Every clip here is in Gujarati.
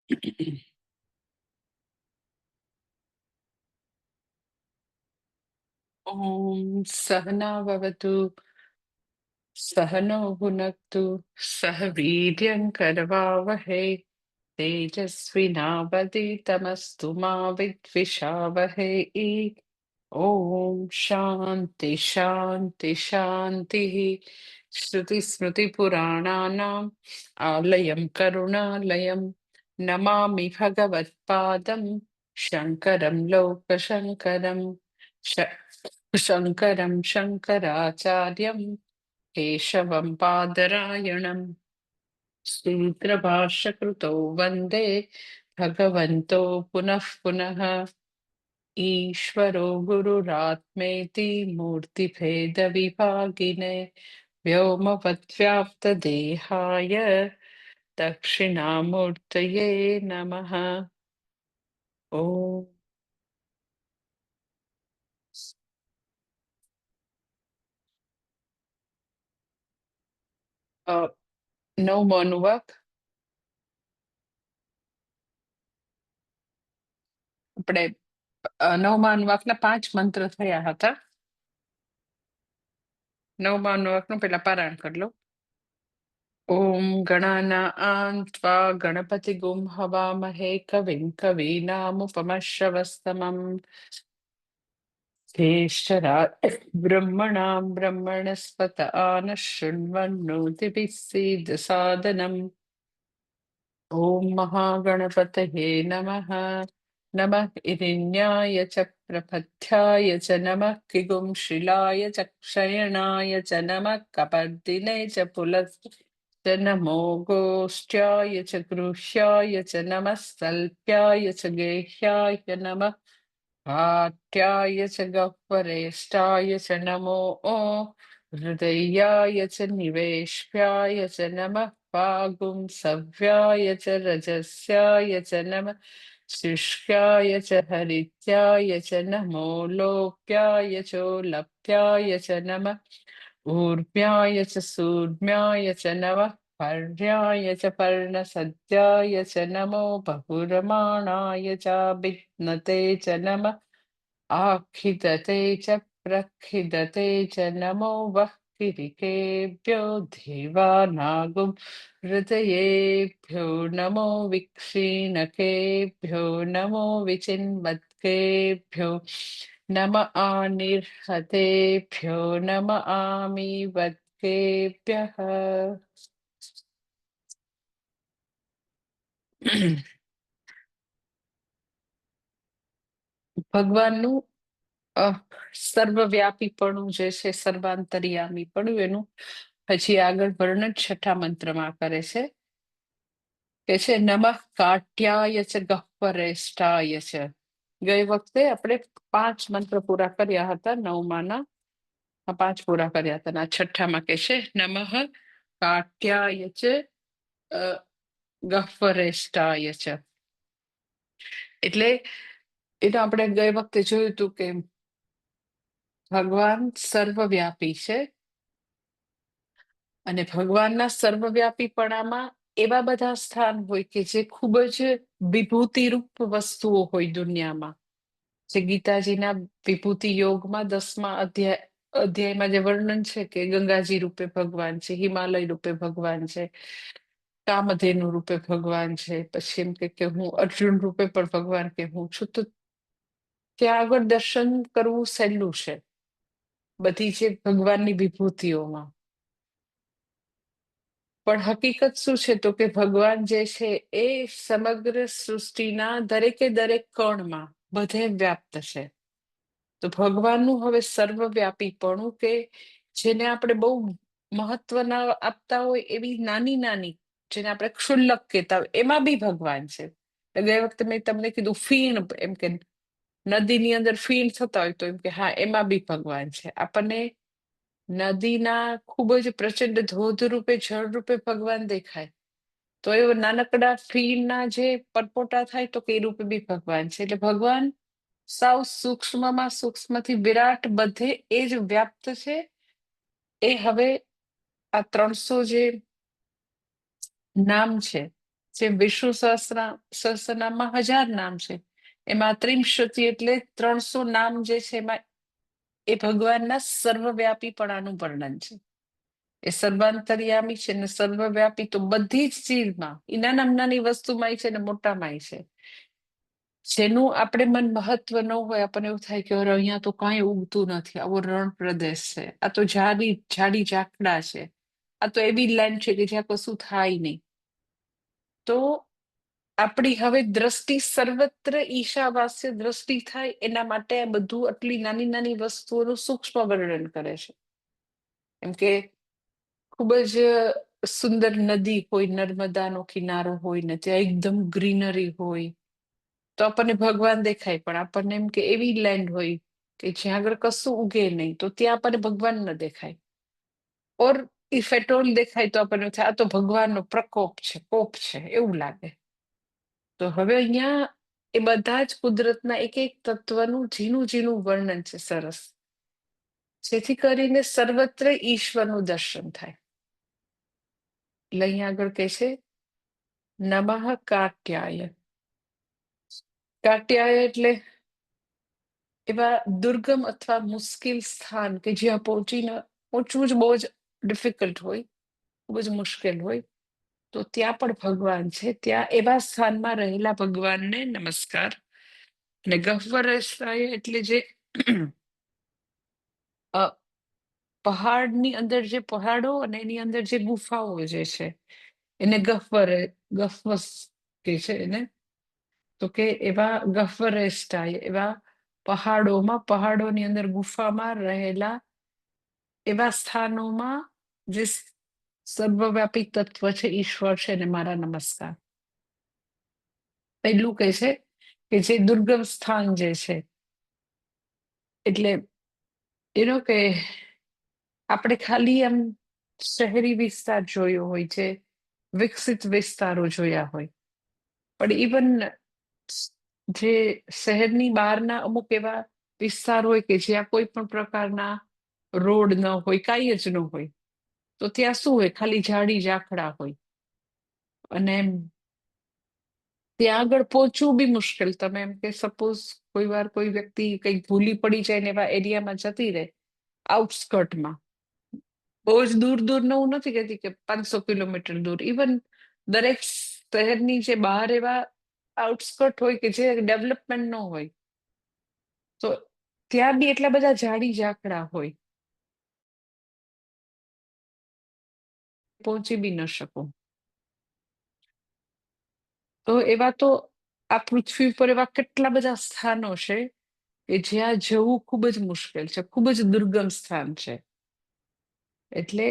ॐ सहना भवतु सहनौ भुनक्तु सह वीर्यं करवावहै तेजस्विनावधीतमस्तु मा विद्विषावहै। ॐ शान्ति शान्ति शान्तिः। श्रुतिस्मृतिपुराणानाम् आलयं करुणालयं नमामि भगवत्पादं शङ्करं लोकशङ्करं शङ्करं शङ्कराचार्यं केशवं पादरायणं सूत्रभाष्यकृतौ वन्दे भगवन्तो पुनः पुनः। ईश्वरो गुरुरात्मेति मूर्तिभेदविभागिने व्योमवद्व्याप्तदेहाय दक्षिणामूर्तये नमः। ॐ નવમો અનુવાક આપણે નવમા અનુવાકના 5 મંત્ર થયા હતા. નવમા અનુવાકનું પેલા પારાયણ કરી લો. ઓમ ગણાનાં ત્વા ગણપતિગું હવામહે કવિં કવીનામુપમશ્રવસ્તમં ज्येष्ठराज ब्रह्मणां ब्रह्मणस्पत आनः शृण्वन्नोतिभिः सीदसादनम्। ॐ महागणपतये नमः। नमः इरिण्याय च प्रपथ्याय च नमः किगुंशिलाय च क्षयणाय च नमः कपर्दिने च पुलस्त्य नमो गोष्ट्याय च गृह्याय च नमः सल्प्याय च गेह्याय नमः भाट्याय च गह्वरेष्ठाय च नमो हृदयाय च निवेश्याय च नमः पागुंसव्याय च रजस्याय च नमः शुष्काय च हरित्याय च नमो लोप्याय चोलप्याय च नमः ऊर्म्याय च सूर्म्याय च नमः पर्याय च पर्णसद्याय च नमो बहुरमाणाय चाभिघ्नते च नमः आखिदते च प्रखिदते च नमो वः किरीटेभ्यो देवानागुं हृदयेभ्यो नमो विक्षीणकेभ्यो नमो विचिन्वद्केभ्यो नम आनिर्हतेभ्यो नम आमीवद्केभ्यः। ભગવાનનું સર્વવ્યાપીપણું જે છે, સર્વાંતર્યામીપણું, એનું પછી આગળ વર્ણન 6ઠા મંત્રમાં કરે છે કે છે નમઃ કાટ્યાય ચ ગહ્વરેષ્ઠાય ચ. ગઈ વખતે આપણે 5 મંત્ર પૂરા કર્યા હતા. નવમાના 5 પૂરા કર્યા હતા. આ 6ઠામાં કે છે નમઃ કાટ્યાય ચ ગહ્વરેષ્ઠાય ચ. એટલે એનો આપણે ગઈ વખતે જોયું હતું કે ભગવાન સર્વવ્યાપી છે અને ભગવાનના સર્વવ્યાપીપણામાં એવા બધા સ્થાન હોય કે જે ખૂબ જ વિભૂતિરૂપ વસ્તુઓ હોય દુનિયામાં. જે ગીતાજીના વિભૂતિ યોગમાં 10મા અધ્યાયમાં જે વર્ણન છે કે ગંગાજી રૂપે ભગવાન છે, હિમાલય રૂપે ભગવાન છે, કામધેનુ રૂપે ભગવાન છે, પછી એમ કે હું અર્જુન રૂપે પણ ભગવાન કે હું છું. તો ત્યાં આગળ દર્શન કરવું સહેલું છે બધી જે ભગવાનની વિભૂતિઓમાં. પણ હકીકત શું છે તો કે ભગવાન જે છે એ સમગ્ર સૃષ્ટિના દરેકે દરેક કણમાં બધે વ્યાપ્ત છે. તો ભગવાનનું હવે સર્વવ્યાપીપણું કે જેને આપણે બહુ મહત્વ ના આપતા હોય એવી નાની નાની, જેને આપણે ક્ષુલ્લક કહેતા હોય, એમાં બી ભગવાન છે. ગઈ વખતે મેં તમને કીધું ફીણ, એમ કે નદીની અંદર ફીણ થતા હોય તો એમ કે હા એમાં બી ભગવાન છે. આપણને નદીના ખૂબ જ પ્રચંડ ધોધ રૂપે, જળ રૂપે ભગવાન દેખાય, તો એ નાનકડા ફીણના જે પરપોટા થાય તો કે એ રૂપે બી ભગવાન છે. એટલે ભગવાન સાવ સૂક્ષ્મમાં સૂક્ષ્મથી વિરાટ બધે એ જ વ્યાપ્ત છે. એ હવે આ 300 જે નામ છે જેમ વિષ્ણુ સહસ્રનામમાં 1000 નામ છે, એમાં ત્રિંશતિ એટલે 300 નામ જે છે એમાં એ ભગવાનના સર્વવ્યાપીપણાનું વર્ણન છે. એ સર્વાંતર્યામી છે ને સર્વવ્યાપી તો બધી જ ચીજમાં, એ નાની વસ્તુમાં છે ને મોટામાં છે. જેનું આપણે મન મહત્વ ન હોય, આપણને એવું થાય કે અહીંયા તો કાંઈ ઉગતું નથી, આવો રણ પ્રદેશ છે, આ તો જાડી ઝાકડા છે, આ તો એવી લેન્ડ છે કે જ્યાં કશું થાય નહીં. તો આપણી હવે દ્રષ્ટિ સર્વત્ર ઈશાવાસ્ય દ્રષ્ટિ થાય એના માટે આ બધું આટલી નાની વસ્તુઓનું સૂક્ષ્મ વર્ણન કરે છે. એમ કે ખૂબ જ સુંદર નદી હોય, નર્મદાનો કિનારો હોય ને ત્યાં એકદમ ગ્રીનરી હોય તો આપણને ભગવાન દેખાય, પણ આપણને એમ કે એવી લેન્ડ હોય કે જ્યાં આગળ કશું ઉગે નહીં તો ત્યાં આપણને ભગવાન ન દેખાય. ઓર ઇફ એટ ઓલ દેખાય તો આપણને થાય આ તો ભગવાનનો પ્રકોપ છે, કોપ છે, એવું લાગે. તો હવે અહીંયા એ બધા જ કુદરતના એક તત્વનું ઝીણું વર્ણન છે, સરસ, જેથી કરીને સર્વત્ર ઈશ્વરનું દર્શન થાય. એટલે અહીંયા આગળ કહે છે નમઃ કાટ્યાય. કાટ્યાય એટલે એવા દુર્ગમ અથવા મુશ્કેલ સ્થાન કે જ્યાં પહોંચવું જ બહુ જ ડિફિકલ્ટ હોય, ખૂબ જ મુશ્કેલ હોય, તો ત્યાં પણ ભગવાન છે. ત્યાં એવા સ્થાનમાં રહેલા ભગવાનને નમસ્કાર. અને ગહ્વરસ્થાય એટલે જે પહાડની અંદર જે પહાડો અને એની અંદર જે ગુફાઓ જે છે એને ગહ્વસ કે છે એને. તો કે એવા ગહ્વરેષ્ટાય, એવા પહાડોની અંદર ગુફામાં રહેલા એવા સ્થાનોમાં જે સર્વવ્યાપી તત્વ છે, ઈશ્વર છે, ને મારા નમસ્કાર. પહેલું કહે છે કે જે દુર્ગમ સ્થાન જે છે, એટલે એનો કે આપણે ખાલી આમ શહેરી વિસ્તાર જોયો હોય છે, વિકસિત વિસ્તારો જોયા હોય, પણ ઇવન જે શહેરની બહારના અમુક એવા વિસ્તાર હોય કે જ્યાં કોઈ પણ પ્રકારના રોડ ન હોય, કાંઈ જ ન હોય, તો ત્યાં શું હોય, ખાલી જાડી ઝાકડા હોય અને ત્યાં આગળ પહોંચવું બી મુશ્કેલ. તમે એમ કે સપોઝ કોઈ વાર કોઈ વ્યક્તિ કંઈક ભૂલી પડી જાય ને એવા એરિયામાં જતી રહે, આઉટસ્કર્ટમાં, બહુ જ દૂર હું નથી કહેતી કે 500 કિલોમીટર દૂર, ઇવન દરેક શહેરની જે બહાર એવા આઉટસ્કર્ટ હોય કે જે ડેવલપમેન્ટ ન હોય, તો ત્યાં બી એટલા બધા જાડી ઝાકડા હોય, પહોંચી બી ન શકો. તો એવા તો આ પૃથ્વી પર એવા કેટલા બધા સ્થાનો છે કે જ્યાં જવું ખૂબ જ મુશ્કેલ છે, ખૂબ જ દુર્ગમ સ્થાન છે. એટલે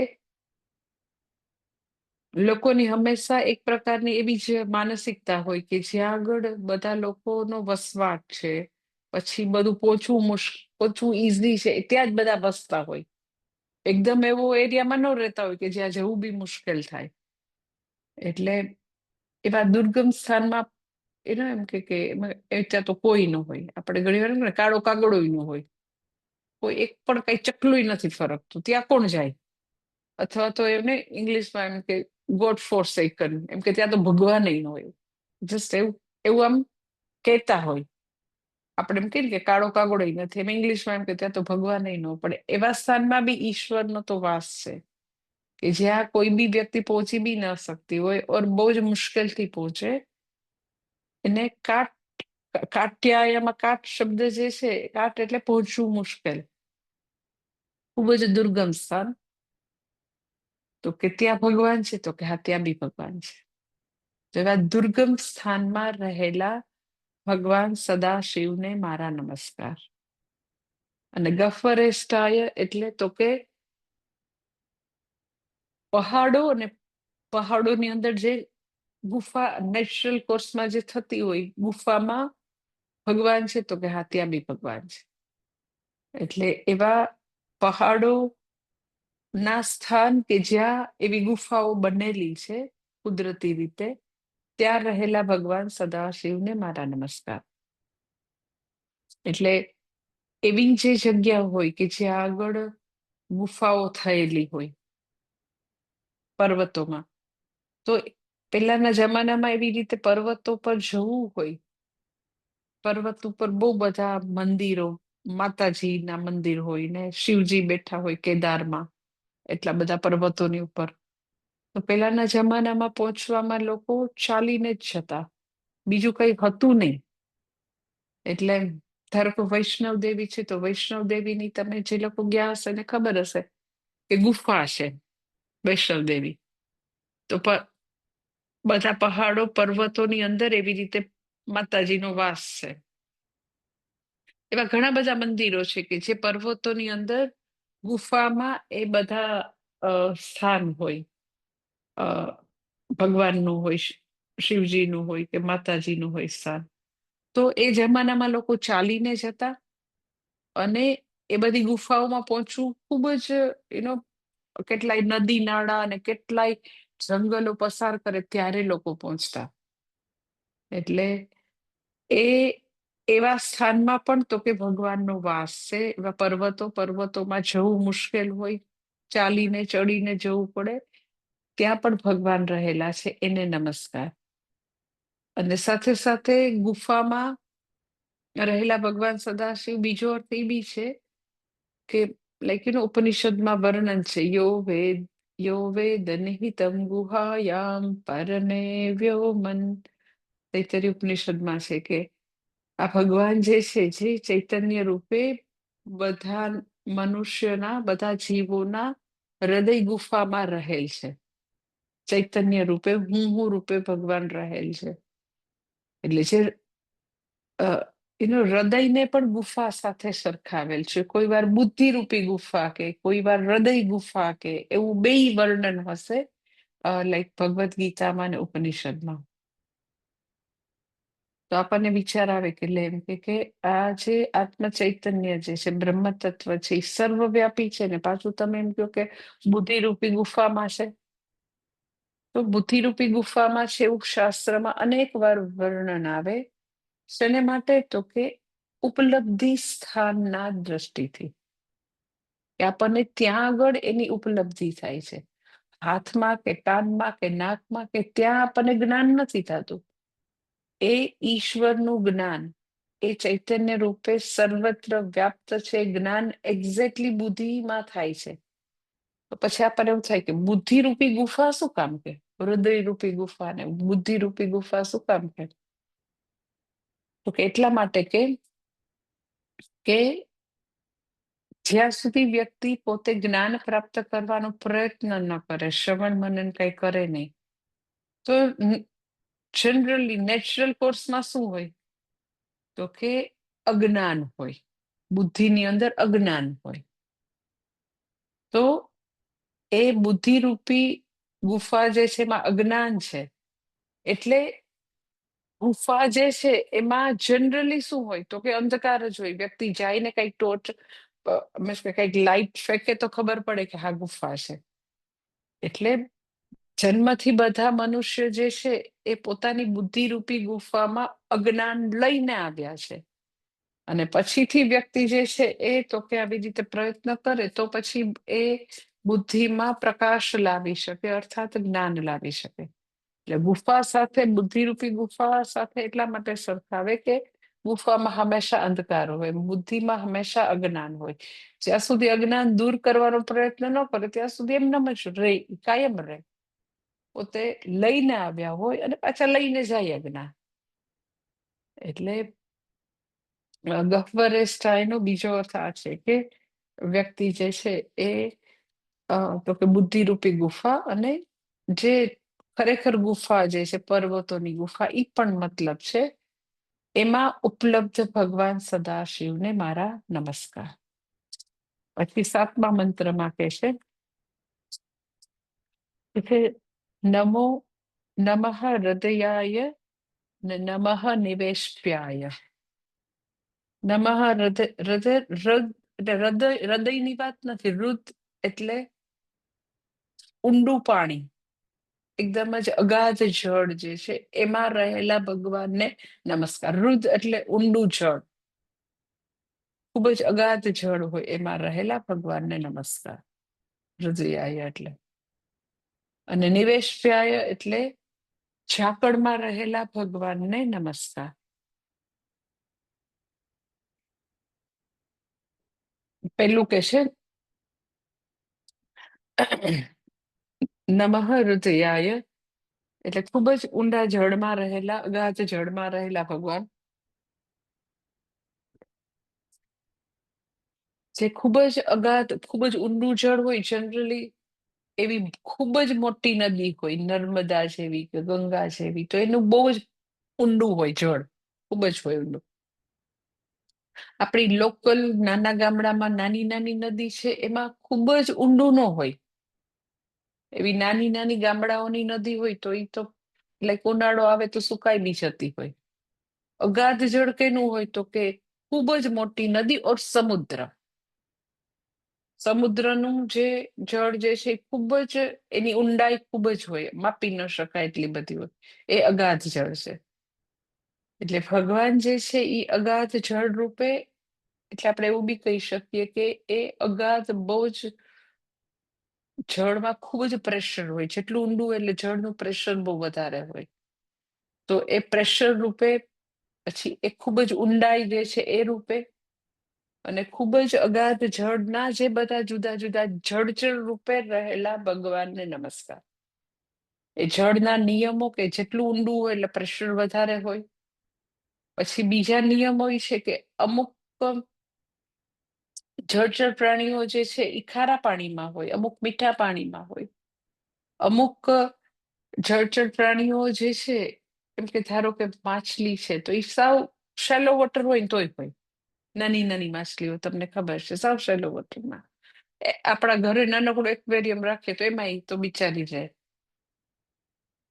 લોકોની હંમેશા એક પ્રકારની એવી જ માનસિકતા હોય કે જ્યાં આગળ બધા લોકોનો વસવાટ છે, પછી બધું પહોંચવું ઈઝી છે, ત્યાં જ બધા વસતા હોય. એકદમ એવો એરિયામાં ન રહેતા હોય કે જ્યાં જવું બી મુશ્કેલ થાય. એટલે એવા દુર્ગમ સ્થાનમાં એનો એમ કે ત્યાં તો કોઈ ન હોય. આપણે ઘણી વાર ને કાળો કાગડો ન હોય, કોઈ એક પણ કઈ ચકલું નથી ફરકતું, ત્યાં કોણ જાય? અથવા તો એમને ઇંગ્લિશમાં એમ કે ગોડ ફોર સેકન, એમ કે ત્યાં તો ભગવાન ન હોય. જસ્ટ એવું આમ કહેતા હોય. આપણે એમ કહીએ કે કાળો કાગડો નથી, એમ ઇંગ્લિશમાં એમ કે ત્યાં તો ભગવાન ન હોય. પણ એવા સ્થાનમાં બી ઈશ્વરનો તો વાસ છે કે જ્યાં કોઈ બી વ્યક્તિ પહોંચી બી ન શકતી હોય, ઓર બહુ જ મુશ્કેલથી પહોંચે. એને કાટ્યાયમાં કાટ શબ્દ જે છે, કાટ એટલે પહોંચવું મુશ્કેલ, ખૂબ જ દુર્ગમ સ્થાન. તો કે ત્યાં ભગવાન છે, તો કે હા ત્યાં બી ભગવાન છે. તો એવા દુર્ગમ સ્થાનમાં રહેલા ભગવાન સદાશિવને મારા નમસ્કાર. અને ગહ્વરેષ્ઠાય એટલે તો કે પહાડો અને પહાડોની અંદર જે ગુફા નેચરલ કોર્સમાં જે થતી હોય, ગુફામાં ભગવાન છે, તો કે હા ત્યાં બી ભગવાન છે. એટલે એવા પહાડો ના સ્થાન કે જ્યાં એવી ગુફાઓ બનેલી છે કુદરતી રીતે, ત્યાં રહેલા ભગવાન સદાશિવને મારા નમસ્કાર. એટલે એવી જે જગ્યા હોય કે જ્યાં આગળ ગુફાઓ થયેલી હોય પર્વતોમાં, તો પહેલાના જમાનામાં એવી રીતે પર્વતો પર જવું હોય, પર્વત ઉપર બહુ બધા મંદિરો, માતાજીના મંદિર હોય ને શિવજી બેઠા હોય કેદારમાં, એટલા બધા પર્વતોની ઉપર. તો પહેલાના જમાનામાં પહોંચવામાં લોકો ચાલીને જ જતા, બીજું કઈ હતું નહીં. એટલે ધારો કે વૈષ્ણવ દેવી છે, તો વૈષ્ણવ દેવીની તમે જે લોકો ગયા હશે ને ખબર હશે કે ગુફા છે વૈષ્ણવ દેવી. તો બધા પહાડો પર્વતોની અંદર એવી રીતે માતાજીનો વાસ છે. એવા ઘણા બધા મંદિરો છે કે જે પર્વતોની અંદર ગુફામાં એ બધા સ્થાન હોય, ભગવાનનું હોય, શિવજીનું હોય કે માતાજીનું હોય સ્થાન. તો એ જમાનામાં લોકો ચાલીને જતા અને એ બધી ગુફાઓમાં પહોંચવું ખૂબ જ કેટલાય નદી નાળા અને કેટલાય જંગલો પસાર કરે ત્યારે લોકો પહોંચતા. એટલે એ એવા સ્થાનમાં પણ તો કે ભગવાનનો વાસ છે. એવા પર્વતોમાં જવું મુશ્કેલ હોય, ચાલીને ચડીને જવું પડે, ત્યાં પણ ભગવાન રહેલા છે, એને નમસ્કાર. અને સાથે સાથે ગુફામાં રહેલા ભગવાન સદાશિવ, બીજો અર્થ એ બી છે કે ઉપનિષદમાં વર્ણન છે, યો વેદ નિહિતમ ગુહાયામ પરને વ્યોમન. તૈત્તરીય ઉપનિષદમાં છે કે આ ભગવાન જે છે, જે ચૈતન્ય રૂપે બધા મનુષ્યના, બધા જીવોના હૃદય ગુફામાં રહેલ છે. ચૈતન્ય રૂપે, હું રૂપે ભગવાન રહેલ છે. એટલે જે હૃદયને પણ ગુફા સાથે સરખાવેલ છે. કોઈ વાર બુદ્ધિરૂપી ગુફા કે કોઈ વાર હૃદય ગુફા કે એવું બેય વર્ણન હશે ભગવદ્ ગીતામાં અને ઉપનિષદમાં. તો આપણને વિચાર આવે કે આ જે આત્મ ચૈતન્ય જે છે, બ્રહ્મ તત્વ છે, એ સર્વવ્યાપી છે ને પાછું તમે એમ કહો કે બુદ્ધિરૂપી ગુફામાં છે. તો બુદ્ધિરૂપી ગુફામાં છે એવું શાસ્ત્રમાં અનેક વાર વર્ણન આવે. શેને માટે? તો કે ઉપલબ્ધિ સ્થાનના દ્રષ્ટિથી, કે આપણને ત્યાં આગળ એની ઉપલબ્ધિ થાય છે. હાથમાં કે કાનમાં કે નાકમાં કે ત્યાં આપણને જ્ઞાન નથી થતું. એ ઈશ્વરનું જ્ઞાન, એ ચૈતન્ય રૂપે સર્વત્ર વ્યાપ્ત છે જ્ઞાન, એક્ઝેક્ટલી બુદ્ધિમાં થાય છે. તો પછી આપણને એવું થાય કે બુદ્ધિરૂપી ગુફા શું કામ કે, હૃદયરૂપી ગુફા ને બુદ્ધિરૂપી ગુફા શું કામ કે? તો કે એટલા માટે કે જ્યાં સુધી વ્યક્તિ પોતે જ્ઞાન પ્રાપ્ત કરવાનો પ્રયત્ન ન કરે, શ્રવણ મનન કઈ કરે નહીં, તો જનરલી નેચરલ કોર્સમાં શું હોય? તો કે અજ્ઞાન હોય, બુદ્ધિની અંદર અજ્ઞાન હોય. તો એ બુદ્ધિરૂપી ગુફા જે છે એમાં અજ્ઞાન છે. એટલે ગુફા જે છે એમાં જનરલી શું હોય? તો કે અંધકાર જ હોય. વ્યક્તિ જાય ને કઈક ટોર્ચ, કઈક લાઈટ ફેંકે તો ખબર પડે કે હા ગુફા છે. એટલે જન્મથી બધા મનુષ્ય જે છે એ પોતાની બુદ્ધિરૂપી ગુફામાં અજ્ઞાન લઈને આવ્યા છે. અને પછીથી વ્યક્તિ જે છે એ તો કે આવી રીતે પ્રયત્ન કરે તો પછી એ બુદ્ધિમાં પ્રકાશ લાવી શકે, અર્થાત જ્ઞાન લાવી શકે. એટલે ગુફા સાથે, બુદ્ધિરૂપી ગુફા સાથે એટલા માટે સરખાવે કે ગુફામાં હંમેશા અંધકાર હોય, બુદ્ધિમાં હંમેશા અજ્ઞાન હોય. જ્યાં સુધી અજ્ઞાન દૂર કરવાનો પ્રયત્ન ન કરે ત્યાં સુધી એમનેમ જ રહે, કાયમ રહે. પોતે લઈને આવ્યા હોય અને પાછા લઈને જાય અજ્ઞાન. એટલે ગહ્વરેષ્ઠાયનો બીજો અર્થ આ છે કે વ્યક્તિ જે છે એ તો કે બુદ્ધિરૂપી ગુફા, અને જે ખરેખર ગુફા જે છે પર્વતોની ગુફા, ઈ પણ મતલબ છે. એમાં ઉપલબ્ધ ભગવાન સદાશિવને મારા નમસ્કાર. પછી 7મા મંત્રમાં કહે છે નમો નમઃ હૃદયાય ને નમઃ નિવેશ્યાય. નમઃ હૃદયની વાત નથી. રુદ એટલે ઊંડું પાણી, એકદમ જ અગાધ જળ જે છે એમાં રહેલા ભગવાનને નમસ્કાર. રુદ એટલે ઊંડું જળ, ખૂબ જ અગાધ જળ હોય એમાં રહેલા ભગવાનને નમસ્કાર. હૃદયાય એટલે. અને નિવેશ્યાય એટલે ઝાકળમાં રહેલા ભગવાનને નમસ્કાર. પેલું કે છે નમઃ હૃદયાય, એટલે ખૂબ જ ઊંડા જળમાં રહેલા, અગાધ જળમાં રહેલા ભગવાન, જે ખૂબ જ અગાધ, ખૂબ જ ઊંડું જળ હોય. જનરલી એવી ખૂબ જ મોટી નદી હોય, નર્મદા જેવી કે ગંગા જેવી, તો એનું બહુ જ ઊંડું હોય જળ, ખૂબ જ હોય ઊંડું. આપણી લોકલ નાના ગામડામાં નાની નાની નદી છે, એમાં ખૂબ જ ઊંડું ન હોય. એવી નાની નાની ગામડાઓની નદી હોય તો એ તો લાઈક ઉનાળો આવે તો સુકાઈ બી જતી હોય. અગાધ જળ કેનું હોય તો કે ખૂબ જ મોટી નદી ઓર સમુદ્ર. સમુદ્રનું જે જળ જે છે ખૂબ જ એની ઊંડાઈ ખૂબ જ હોય, માપી ન શકાય એટલી બધી હોય. એ અગાધ જળ છે. એટલે ભગવાન જે છે એ અગાધ જળ રૂપે, એટલે આપણે એવું બી કહી શકીએ કે એ અગાધ બહુ જ જળમાં ખૂબ જ પ્રેશર હોય. જેટલું ઊંડું એટલે જળનું પ્રેશર બહુ વધારે હોય. તો એ પ્રેશર રૂપે, પછી એ ખૂબ જ ઊંડાઈ જે છે એ રૂપે, અને ખૂબ જ અગાધ જળના જે બધા જુદા જુદા જળચર રૂપે રહેલા ભગવાનને નમસ્કાર. એ જળના નિયમો કે જેટલું ઊંડું હોય એટલે પ્રેશર વધારે હોય. પછી બીજા નિયમો એ છે કે અમુક જળચર પ્રાણીઓ જે છે એ ખારા પાણીમાં હોય, અમુક મીઠા પાણીમાં હોય. અમુક જળચર પ્રાણીઓ જે છે, એમ કે ધારો કે માછલી છે તો એ સાવ શેલો વોટર હોય ને તોય હોય. નાની નાની માછલીઓ તમને ખબર છે, સાવ શેલો વોટરમાં. આપણા ઘરે નાનકડું એક્વેરિયમ રાખીએ તો એમાં તો બિચારી જાય.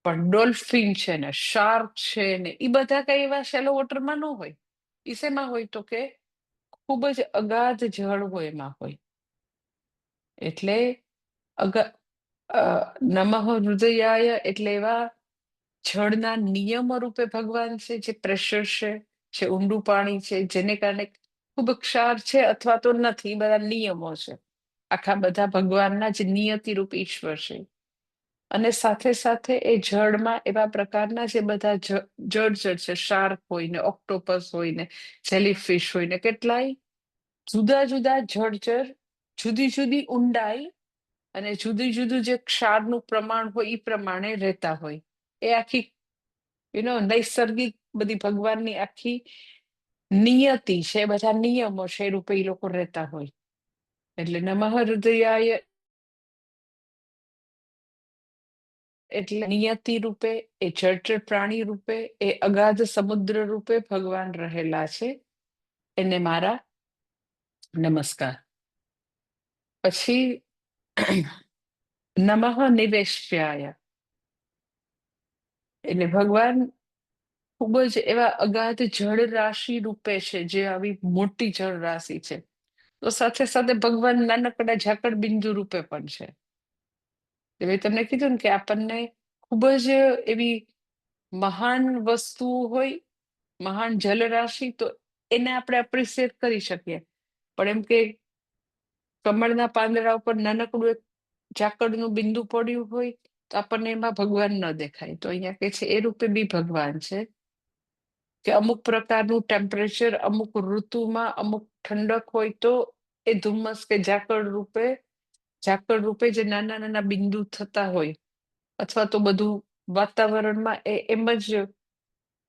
પણ ડોલ્ફિન છે ને, શાર્ક છે ને, એ બધા કઈ એવા શેલો વોટરમાં ન હોય. ઈ શેમાં હોય તો કે ખૂબ જ અગાધ જળ હોય એમાં હોય. એટલે નમઃ હૃદયાય એટલે એવા જળના નિયમો રૂપે ભગવાન છે, જે પ્રેશર છે, જે ઊંડું પાણી છે, જેને કારણે ખૂબ ક્ષાર છે અથવા તો નથી, બધા નિયમો છે. આખા બધા ભગવાનના જ નિયતિ રૂપ ઈશ્વર છે. અને સાથે સાથે એ જળમાં એવા પ્રકારના જે બધા જળચર છે, શાર્ક હોય ને, ઓક્ટોપસ હોય ને, જેલીફિશ હોય ને, કેટલાય જુદા જુદા જળચર, જુદી જુદી ઊંડાઈ અને જુદું જુદું જે ક્ષારનું પ્રમાણ હોય એ પ્રમાણે રહેતા હોય. એ આખી નૈસર્ગિક બધી ભગવાનની આખી નિયતિ છે, બધા નિયમો છે, એ રૂપે એ લોકો રહેતા હોય. એટલે નમઃ હૃદયાય એટલે નિયતિ રૂપે, એ જળચર પ્રાણી રૂપે, એ અગાધ સમુદ્ર રૂપે ભગવાન રહેલા છે. એને મારા નમસ્કાર. પછી નમઃ નિવેશ્યાય, એટલે ભગવાન ખૂબ જ એવા અગાધ જળ રાશિ રૂપે છે, જે આવી મોટી જળ રાશિ છે. તો સાથે સાથે ભગવાન નાનકડા ઝાકળ બિંદુ રૂપે પણ છે. એટલે તમને કીધું ને કે આપણને ખૂબ જ એવી મહાન વસ્તુ હોય, મહાન જલરાશિ, તો એને આપણે એપ્રિશિએટ કરી શકીએ. પણ એમ કે કમળના પાંદડા ઉપર નાનકડું એક ઝાકળનું બિંદુ પડ્યું હોય તો આપણને એમાં ભગવાન ન દેખાય. તો અહીંયા કે છે એ રૂપે બી ભગવાન છે કે અમુક પ્રકારનું ટેમ્પરેચર, અમુક ઋતુમાં અમુક ઠંડક હોય તો એ ધુમ્મસ કે ઝાકળ રૂપે જે નાના નાના બિંદુ થતા હોય, અથવા તો બધું વાતાવરણમાં એમ જ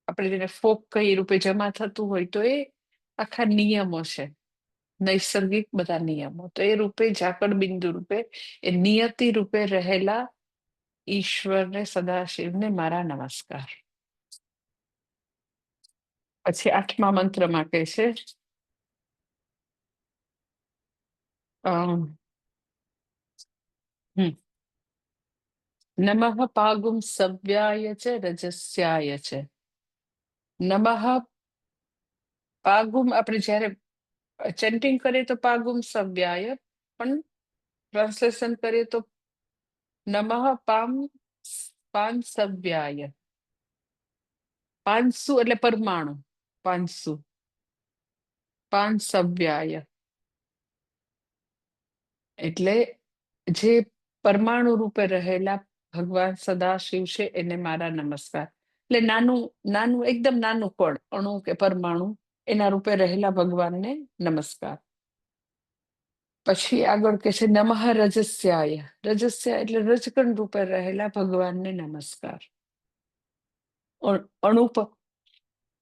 આપણે જેને ફોગ કઈ રૂપે જમા થતું હોય, તો એ આખા નિયમો છે, નૈસર્ગિક બધા નિયમો. તો એ રૂપે ઝાકળ બિંદુ રૂપે, એ નિયતિ રૂપે રહેલા ઈશ્વરને, સદાશિવને મારા નમસ્કાર. પછી 8મા મંત્રમાં કહે છે નમઃ પાગુમ સવ્યાય છે રજસ્યાય છે. નમઃ પાગુમ, આપણે જયારે ચેન્ટિંગ કરીએ તો પાગુમ સવ્યાય, પણ ટ્રાન્સલેશન કરીએ તો નમઃ પાન સવ્યાય. પાંચસુ એટલે પરમાણુ, પાંચસુ, પાન સવ્યાય એટલે જે પરમાણુ રૂપે રહેલા ભગવાન સદાશિવ છે એને મારા નમસ્કાર. એટલે નાનું નાનું એકદમ નાનું કણ, અણુ કે પરમાણુ, એના રૂપે રહેલા ભગવાનને નમસ્કાર. પછી આગળ કે છે નમઃ રજસ્યાય. રજસ્યા એટલે રજકણ રૂપે રહેલા ભગવાનને નમસ્કાર. અણુ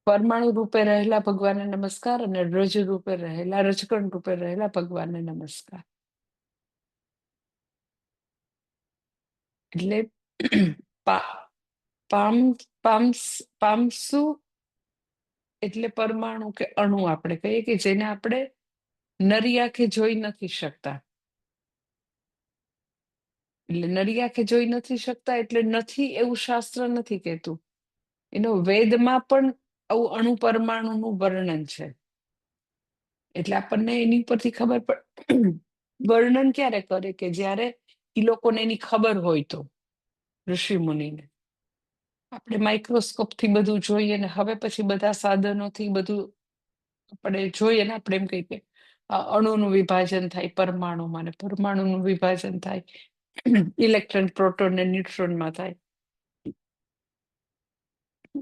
પરમાણુ રૂપે રહેલા ભગવાનને નમસ્કાર અને રજ રૂપે રહેલા, રજકણ રૂપે રહેલા ભગવાનને નમસ્કાર. એટલે પામસુ એટલે પરમાણુ કે અણુ આપણે કહીએ કે જેને આપણે નરી આંખે જોઈ નથી શકતા. એટલે નરી આંખે જોઈ નથી શકતા એટલે નથી એવું શાસ્ત્ર નથી કહેતું. એનો વેદમાં પણ આવું અણુ પરમાણુનું વર્ણન છે. એટલે આપણને એની પરથી ખબર પડે. વર્ણન ક્યારે કરે કે જ્યારે એ લોકોને એની ખબર હોય તો, ઋષિ મુનિને. આપણે માઇક્રોસ્કોપ થી બધું જોઈએ ને હવે પછી બધા સાધનોથી બધું આપણે જોઈએ ને આપણે એમ કહીએ કે અણુનું વિભાજન થાય પરમાણુમાં, ને પરમાણુનું વિભાજન થાય ઇલેક્ટ્રોન, પ્રોટોન ને ન્યુટ્રોનમાં થાય.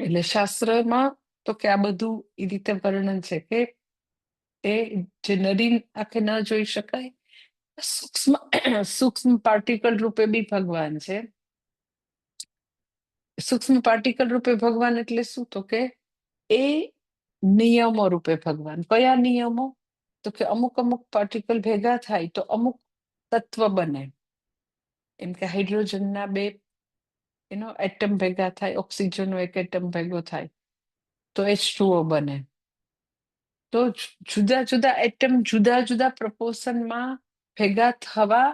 એટલે શાસ્ત્રમાં તો કે આ બધું એ રીતે વર્ણન છે કે એ જે નરી આંખે ન જોઈ શકાય સૂક્ષ્મ પાર્ટિકલ રૂપે બી ભગવાન છે. સૂક્ષ્મ પાર્ટિકલ રૂપે ભગવાન એટલે શું? તો કે એ નિયમો રૂપે ભગવાન. કયા નિયમો? તો કે અમુક અમુક પાર્ટિકલ ભેગા થાય તો અમુક તત્વ બને. એમ કે હાઇડ્રોજનના બે એટમ ભેગા થાય, ઓક્સિજનનો એક એટમ ભેગો થાય તો H2O બને. તો જુદા જુદા એટમ જુદા જુદા પ્રપોર્શનમાં ભેગા થવા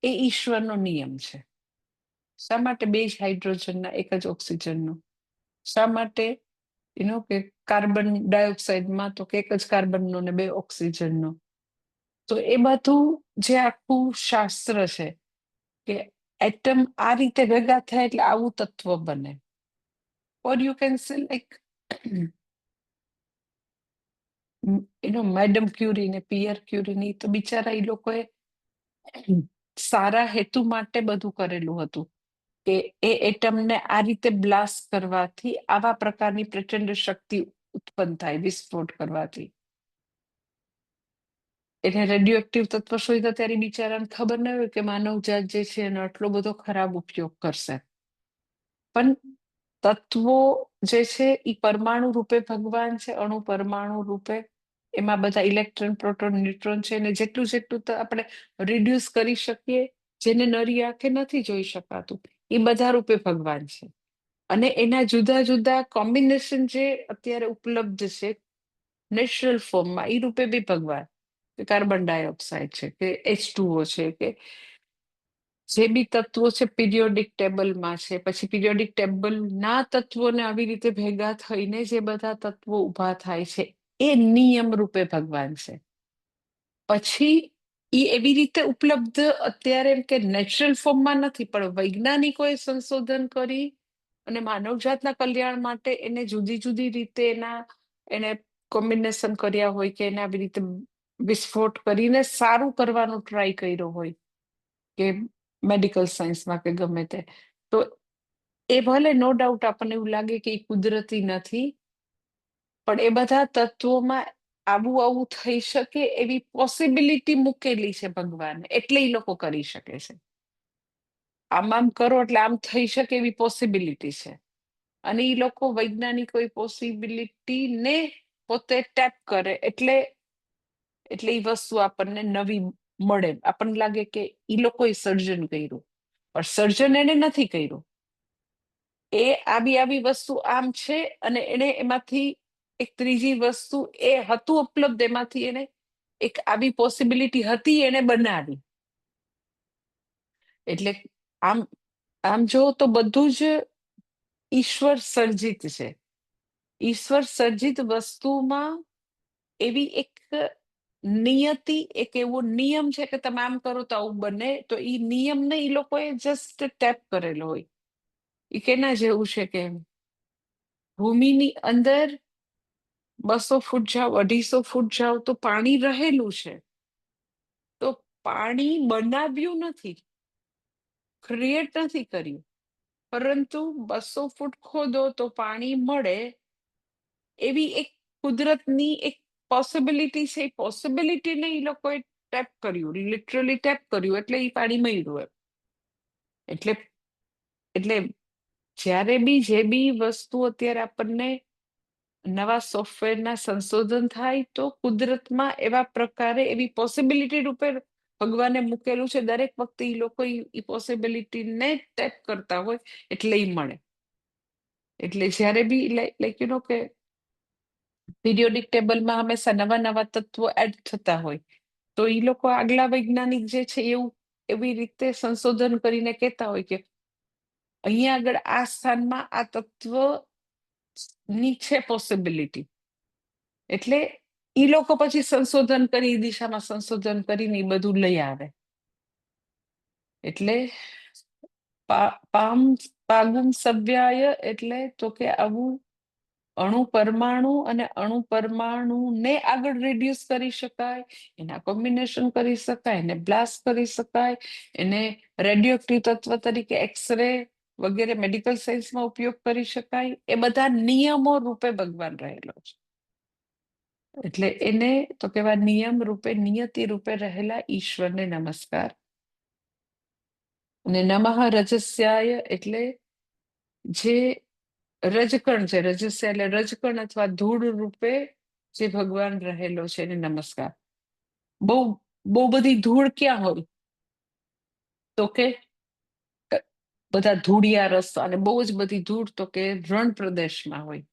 એ ઈશ્વરનો નિયમ છે. શા માટે બે જ હાઇડ્રોજનના એક જ ઓક્સિજનનો? શા માટે કે કાર્બન ડાયોક્સાઇડમાં તો એક જ કાર્બનનો ને બે ઓક્સિજનનો? તો એ બધું જે આખું શાસ્ત્ર છે કે એટમ આ રીતે ભેગા થાય એટલે આવું તત્વ બને. Or you can say like madam Curie ને પિયર ક્યુરી તો બિચારા એ લોકોએ સારા હેતુ માટે બધું કરેલું હતું કે એ એટમને આ રીતે બ્લાસ્ટ કરવાથી આવા પ્રકારની પ્રચંડ શક્તિ ઉત્પન્ન થાય, વિસ્ફોટ કરવાથી. એને રેડિયો એક્ટિવ તત્વ શોધ્યા ત્યારે બિચારાને ખબર ન હોય કે માનવજાત જે છે એનો આટલો બધો ખરાબ ઉપયોગ કરશે. પણ તત્વો જે છે એ પરમાણુ રૂપે ભગવાન છે, અણુ પરમાણુ રૂપે. એમાં બધા ઇલેક્ટ્રોન, પ્રોટોન, ન્યુટ્રોન છે અને જેટલું જેટલું આપણે રિડ્યુસ કરી શકીએ, જેને નરી આંખે નથી જોઈ શકાતું, એ બધા રૂપે ભગવાન છે. અને એના જુદા જુદા કોમ્બિનેશન જે અત્યારે ઉપલબ્ધ છે નેચરલ ફોર્મમાં, એ રૂપે બી ભગવાન. કાર્બન ડાયોક્સાઇડ છે કે H2O છે કે જે બી તત્વો છે પીરિયોડિક ટેબલમાં છે, પછી પીરિયોડિક ટેબલના તત્વોને આવી રીતે ભેગા થઈને જે બધા તત્વો ઉભા થાય છે એ નિયમ રૂપે ભગવાન છે. પછી એ એવી રીતે ઉપલબ્ધ અત્યારે એમ કે નેચરલ ફોર્મમાં નથી, પણ વૈજ્ઞાનિકોએ સંશોધન કરી અને માનવજાતના કલ્યાણ માટે એને જુદી જુદી રીતે એને કોમ્બિનેશન કર્યા હોય કે એને આવી રીતે વિસ્ફોટ કરીને સારું કરવાનો ટ્રાય કર્યો હોય કે મેડિકલ સાયન્સમાં કે ગમે તે. તો એ ભલે નો ડાઉટ આપણને એવું લાગે કે એ કુદરતી નથી, પણ એ બધા તત્વોમાં આવું આવું થઈ શકે એવી પોસિબિલિટી મૂકેલી છે ભગવાને, એટલે એ લોકો કરી શકે છે. આમ કરો એટલે આમ થઈ શકે એવી પોસિબિલિટી છે. અને એ લોકો વૈજ્ઞાનિકો એ પોસિબિલિટીને પોતે ટેપ કરે એટલે એ વસ્તુ આપણને નવી મળે. આપણને લાગે કે એ લોકોએ સર્જન કર્યું, પણ સર્જન એને નથી કર્યું. એ આવી વસ્તુ આમ છે અને એને એમાંથી એક ત્રીજી વસ્તુ એ હતું ઉપલબ્ધ, એમાંથી એને એક આવી પોસિબિલિટી હતી, એને બનાવી. એટલે આમ જો તો બધું જ ઈશ્વર સર્જિત છે. ઈશ્વર સર્જિત વસ્તુમાં એવી એક નિયતિ, એક એવો નિયમ છે કે તમે આમ કરો તો આવું બને. તો એ નિયમને એ લોકોએ જસ્ટ ટેપ કરેલો હોય. એ કેના જેવું છે કે ભૂમિની અંદર 200 ફૂટ જાઓ, 250 ફૂટ જાઓ તો પાણી રહેલું છે. તો પાણી બનાવ્યું નથી, ક્રિએટ નથી કર્યું, પરંતુ 200 ફૂટ ખોદો તો પાણી મળે એવી એક કુદરતની એક પોસિબિલિટી છે. એ પોસિબિલિટીને એ લોકોએ ટેપ કર્યું, લિટરલી ટેપ કર્યું, એટલે એ પાણી મળ્યું એમ. એટલે એટલે જ્યારે બી જે બી વસ્તુ અત્યારે આપણને નવા સોફ્ટવેરના સંશોધન થાય તો કુદરતમાં એવા પ્રકારે એવી પોસિબિલિટી રૂપે ભગવાને મૂકેલું છે. દરેક વખતે એ લોકો એ પોસિબિલિટીને ટેપ કરતા હોય એટલે એ મળે. એટલે જ્યારે બી લાઈક યુ નો કે પીરિયોડિક ટેબલમાં હંમેશા નવા નવા તત્વો એડ થતા હોય, તો એ લોકો આગલા વૈજ્ઞાનિક જે છે એવું એવી રીતે સંશોધન કરીને કહેતા હોય કે અહીંયા આગળ આ સ્થાનમાં આ તત્વ ની છે પોસિબિલિટી. એટલે એ લોકો પછી સંશોધન કરી દિશામાં સંશોધન કરીને એ બધું લઈ આવે. એટલે પાગુમ સભ્યાય એટલે તો કે આવું અણુ પરમાણુ અને અણુ પરમાણુ ને આગળ રિડ્યુસ કરી શકાય, એના કોમ્બિનેશન કરી શકાય, એને બ્લાસ્ટ કરી શકાય, એને રેડિયોએક્ટિવ તત્વ તરીકે એક્સરે વગેરે મેડિકલ સાયન્સમાં ઉપયોગ કરી શકાય. એ બધા નિયમો રૂપે ભગવાન રહેલો છે. એટલે એને તો કેવા નિયમ રૂપે નિયતિ રૂપે રહેલા ઈશ્વરને નમસ્કાર. અને નમઃ રજસ્યાય એટલે જે રજકણ છે, રજસ્ય એટલે રજકણ અથવા ધૂળ રૂપે જે ભગવાન રહેલો છે એને નમસ્કાર. બહુ બહુ બધી ધૂળ ક્યાં હોય તો કે બધા ધૂળિયા રસ્તા અને બહુ જ બધી ધૂળ તો કે રણ પ્રદેશમાં હોય.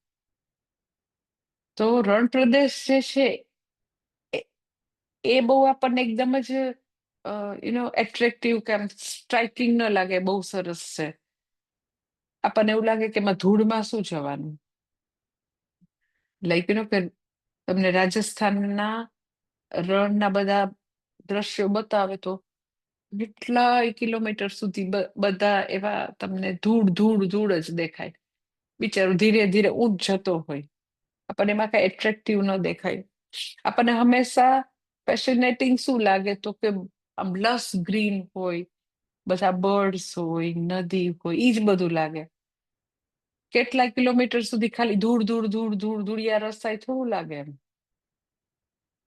તો રણ પ્રદેશ જે છે એ બહુ આપણને એકદમ જ એટ્રેક્ટિવ કે સ્ટ્રાઇકિંગ ન લાગે, બહુ સરસ છે. આપણને એવું લાગે કે એમાં ધૂળમાં શું જવાનું. લાઈક કે તમને રાજસ્થાનના રણના બધા દ્રશ્યો બતાવે તો કેટલાય કિલોમીટર સુધી બધા એવા તમને ધૂળ ધૂળ ધૂળ જ દેખાય. બિચારું ધીરે ધીરે ઊંચ જતો હોય, આપણને એમાં કઈ એટ્રેક્ટિવ ન દેખાય. આપણને હંમેશા ફેસિનેટિંગ શું લાગે તો કે આમ લસ ગ્રીન હોય, બધા બર્ડ્સ હોય, નદી હોય, ઈ જ બધું લાગે. કેટલા કિલોમીટર સુધી ખાલી ધૂળ ધૂળ ધૂળ ધૂળ ધૂળિયા રસ્તા થોડું લાગે એમ.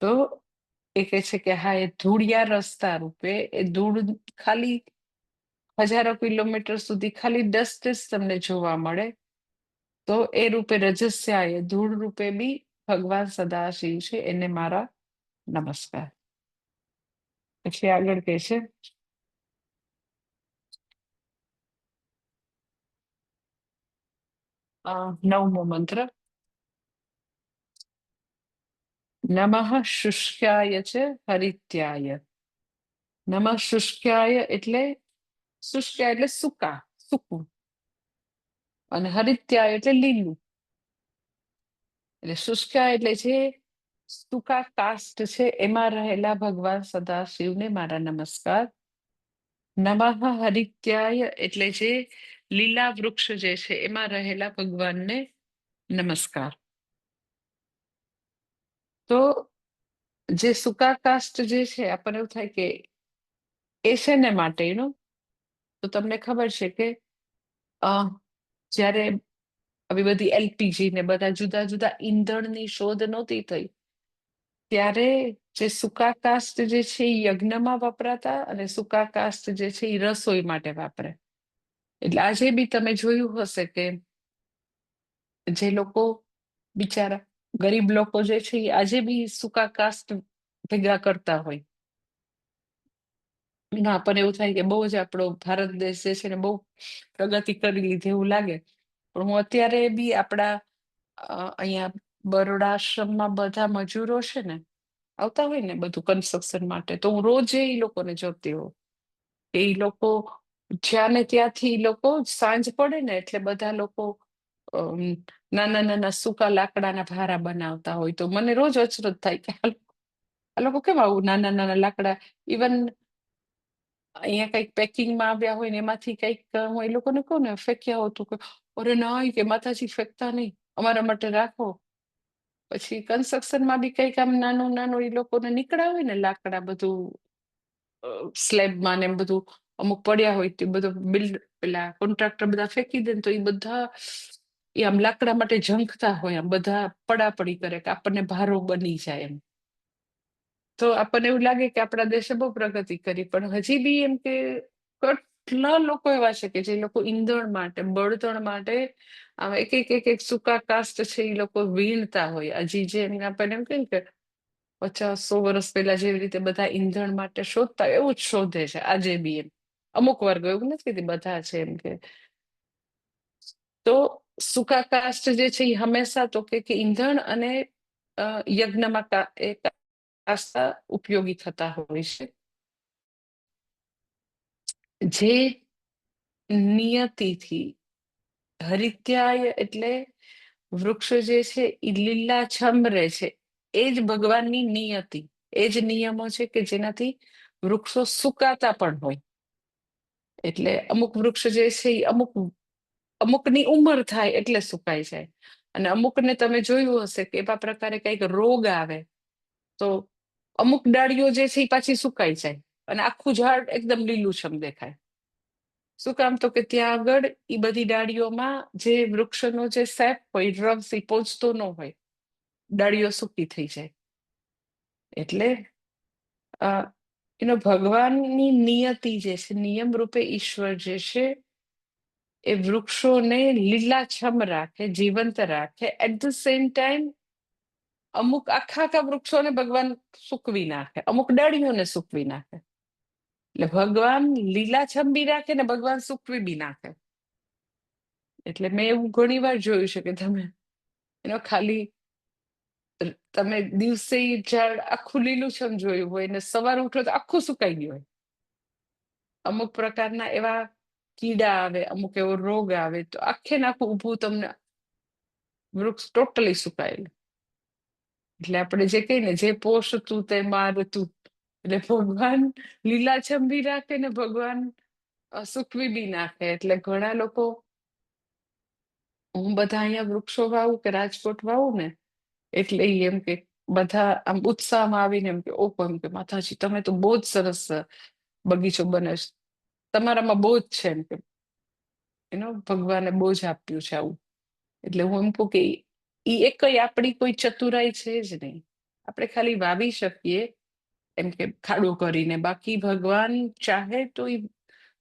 તો એ કહે છે કે હા, એ ધૂળિયા રસ્તા રૂપે એ ધૂળ ખાલી હજારો કિલોમીટર સુધી ખાલી ડસ્ટ જ તમને જોવા મળે. તો એ રૂપે રજસ્યા એ ધૂળ રૂપે બી ભગવાન સદાશિવ છે, એને મારા નમસ્કાર. પછી આગળ કહે છે નવમો મંત્ર. નમઃ શુષ્કાય છે હરિત્યાય. નમઃ શુષ્કાય એટલે શુષ્કાય એટલે સૂકા, સૂકું, અને હરિત્યાય એટલે લીલું. એટલે શુષ્કાય એટલે જે સૂકા કાષ્ટ છે એમાં રહેલા ભગવાન સદાશિવને મારા નમસ્કાર. નમઃ હરિત્યાય એટલે જે લીલા વૃક્ષ જે છે એમાં રહેલા ભગવાનને નમસ્કાર. તો જે સૂકા કાષ્ટ જે છે આપણને એવું થાય કે એ છે ને માટેનું. તો તમને ખબર છે કે જ્યારે આવી બધી એલપીજી ને બધા જુદા જુદા ઈંધણની શોધ નહોતી થઈ, ત્યારે જે સૂકા કાષ્ટ જે છે એ યજ્ઞમાં વપરાતા અને સૂકા કાષ્ટ જે છે એ રસોઈ માટે વાપરે. એટલે આજે બી તમે જોયું હશે કે જે લોકો બિચારા ગરીબ લોકો જે છે એ આજે બી સૂકા કાષ્ટ ભેગા કરતા હોય. આપણને એવું થાય કે બહુ જ આપણો ભારત દેશ જે છે ને બહુ પ્રગતિ કરી લીધી એવું લાગે. પણ હું અત્યારે બી આપણા અહીંયા બરોડા આશ્રમમાં બધા મજૂરો છે ને આવતા હોય ને બધું કન્સ્ટ્રક્શન માટે, તો હું રોજે એ લોકોને જોતી હોઉં. એ લોકો જ્યાં ને ત્યાંથી લોકો સાંજ પડે ને એટલે બધા લોકો નાના નાના સૂકા લાકડાના ભારા બનાવતા હોય. તો મને રોજ અચરજ થાય કે આ લોકો કેમ આવું નાના નાના લાકડા, ઇવન અહીંયા કઈક પેકિંગમાં આવ્યા હોય ને એમાંથી કઈક હું એ લોકોને કહું ને ફેંક્યા હોતું કે અરે ના, કે માતાજી ફેંકતા નહીં, અમારા માટે રાખો. પછી કન્સ્ટ્રક્શનમાં બી કઈક આમ નાનું નાનું એ લોકોને નીકળ્યા હોય ને લાકડા બધું સ્લેબમાં ને એમ બધું અમુક પડ્યા હોય તે બધો પેલા કોન્ટ્રાક્ટર બધા ફેંકી દે ને તો એ બધા એ આમ લાકડા માટે ઝંખતા હોય, આમ બધા પડાપડી કરે કે આપણને ભારો બની જાય એમ. તો આપણને એવું લાગે કે આપણા દેશે બહુ પ્રગતિ કરી, પણ હજી બી એમ કે કેટલા લોકો એવા છે કે જે લોકો ઈંધણ માટે, બળતણ માટે આમ એક સૂકા કાસ્ટ છે એ લોકો વીણતા હોય. હજી જે આપણને એમ કહે કે 50-100 વર્ષ પહેલા જેવી રીતે બધા ઈંધણ માટે શોધતા એવું જ શોધે છે આજે બી એમ. અમુક વર્ગો, એવું નથી કહેતી બધા છે એમ કે. તો સૂકા કાસ્ટ જે છે એ હંમેશા તો કે ઈંધણ અને યજ્ઞમાં કાસ્તા ઉપયોગી થતા હોય છે. જે નિયતિથી, હરિત્યાય એટલે વૃક્ષ જે છે એ લીલાછમ રહે છે, એ જ ભગવાનની નિયતિ, એ જ નિયમો છે કે જેનાથી વૃક્ષો સુકાતા પણ હોય. એટલે અમુક વૃક્ષ જે છે એ અમુકની ઉંમર થાય એટલે સુકાઈ જાય, અને અમુકને તમે જોયું હશે કે એવા પ્રકારે કઈક રોગ આવે તો અમુક ડાળીઓ જે છે એ પાછી સુકાઈ જાય અને આખું ઝાડ એકદમ લીલુંછમ દેખાય. શું કામ? તો કે ત્યાં આગળ એ બધી ડાળીઓમાં જે વૃક્ષનો જે સેપ હોય, રસ એ પહોંચતો ન હોય, ડાળીઓ સૂકી થઈ જાય. એટલે ભગવાનની નિયતિ જે છે, નિયમ રૂપે ઈશ્વર જે છે એ વૃક્ષોને લીલાછમ રાખે, જીવંત રાખે. એટ ધ સેમ ટાઈમ અમુક આખા વૃક્ષોને ભગવાન સૂકવી નાખે, અમુક ડાળીઓને સૂકવી નાખે. એટલે ભગવાન લીલાછમ બી રાખે ને ભગવાન સૂકવી બી નાખે. એટલે મેં એવું ઘણી વાર જોયું છે કે ખાલી તમે દિવસે ઝાડ આખું લીલુંછમ જોયું હોય ને સવાર ઉઠો તો આખું સુકાઈ ગયું હોય. અમુક પ્રકારના એવા કીડા આવે, અમુક એવો રોગ આવે તો આખે નાખું ઊભું તમને વૃક્ષ ટોટલી સુકાયેલું. એટલે આપણે જે કહીએ ને, જે પોષતું તે મારતું. એટલે ભગવાન લીલાછમ બી રાખે ને ભગવાન સૂકવી બી નાખે. એટલે ઘણા લોકો, હું બધા અહીંયા વૃક્ષો વાવું કે રાજકોટ વાવું ને એટલે એમ કે બધા આમ ઉત્સાહમાં આવીને એમ કે ઓહો, એમ કે માતાજી તમે તો બહુ જ સરસ બગીચો બનાવ્યો, તમારામાં બહુ જ છે એમ કે ભગવાને બહુ જ આપ્યું છે આવું. એટલે હું એમ કહું કે એક આપણી કોઈ ચતુરાઈ છે જ નહીં. આપણે ખાલી વાવી શકીએ એમ કે ખાડો કરીને, બાકી ભગવાન ચાહે તો એ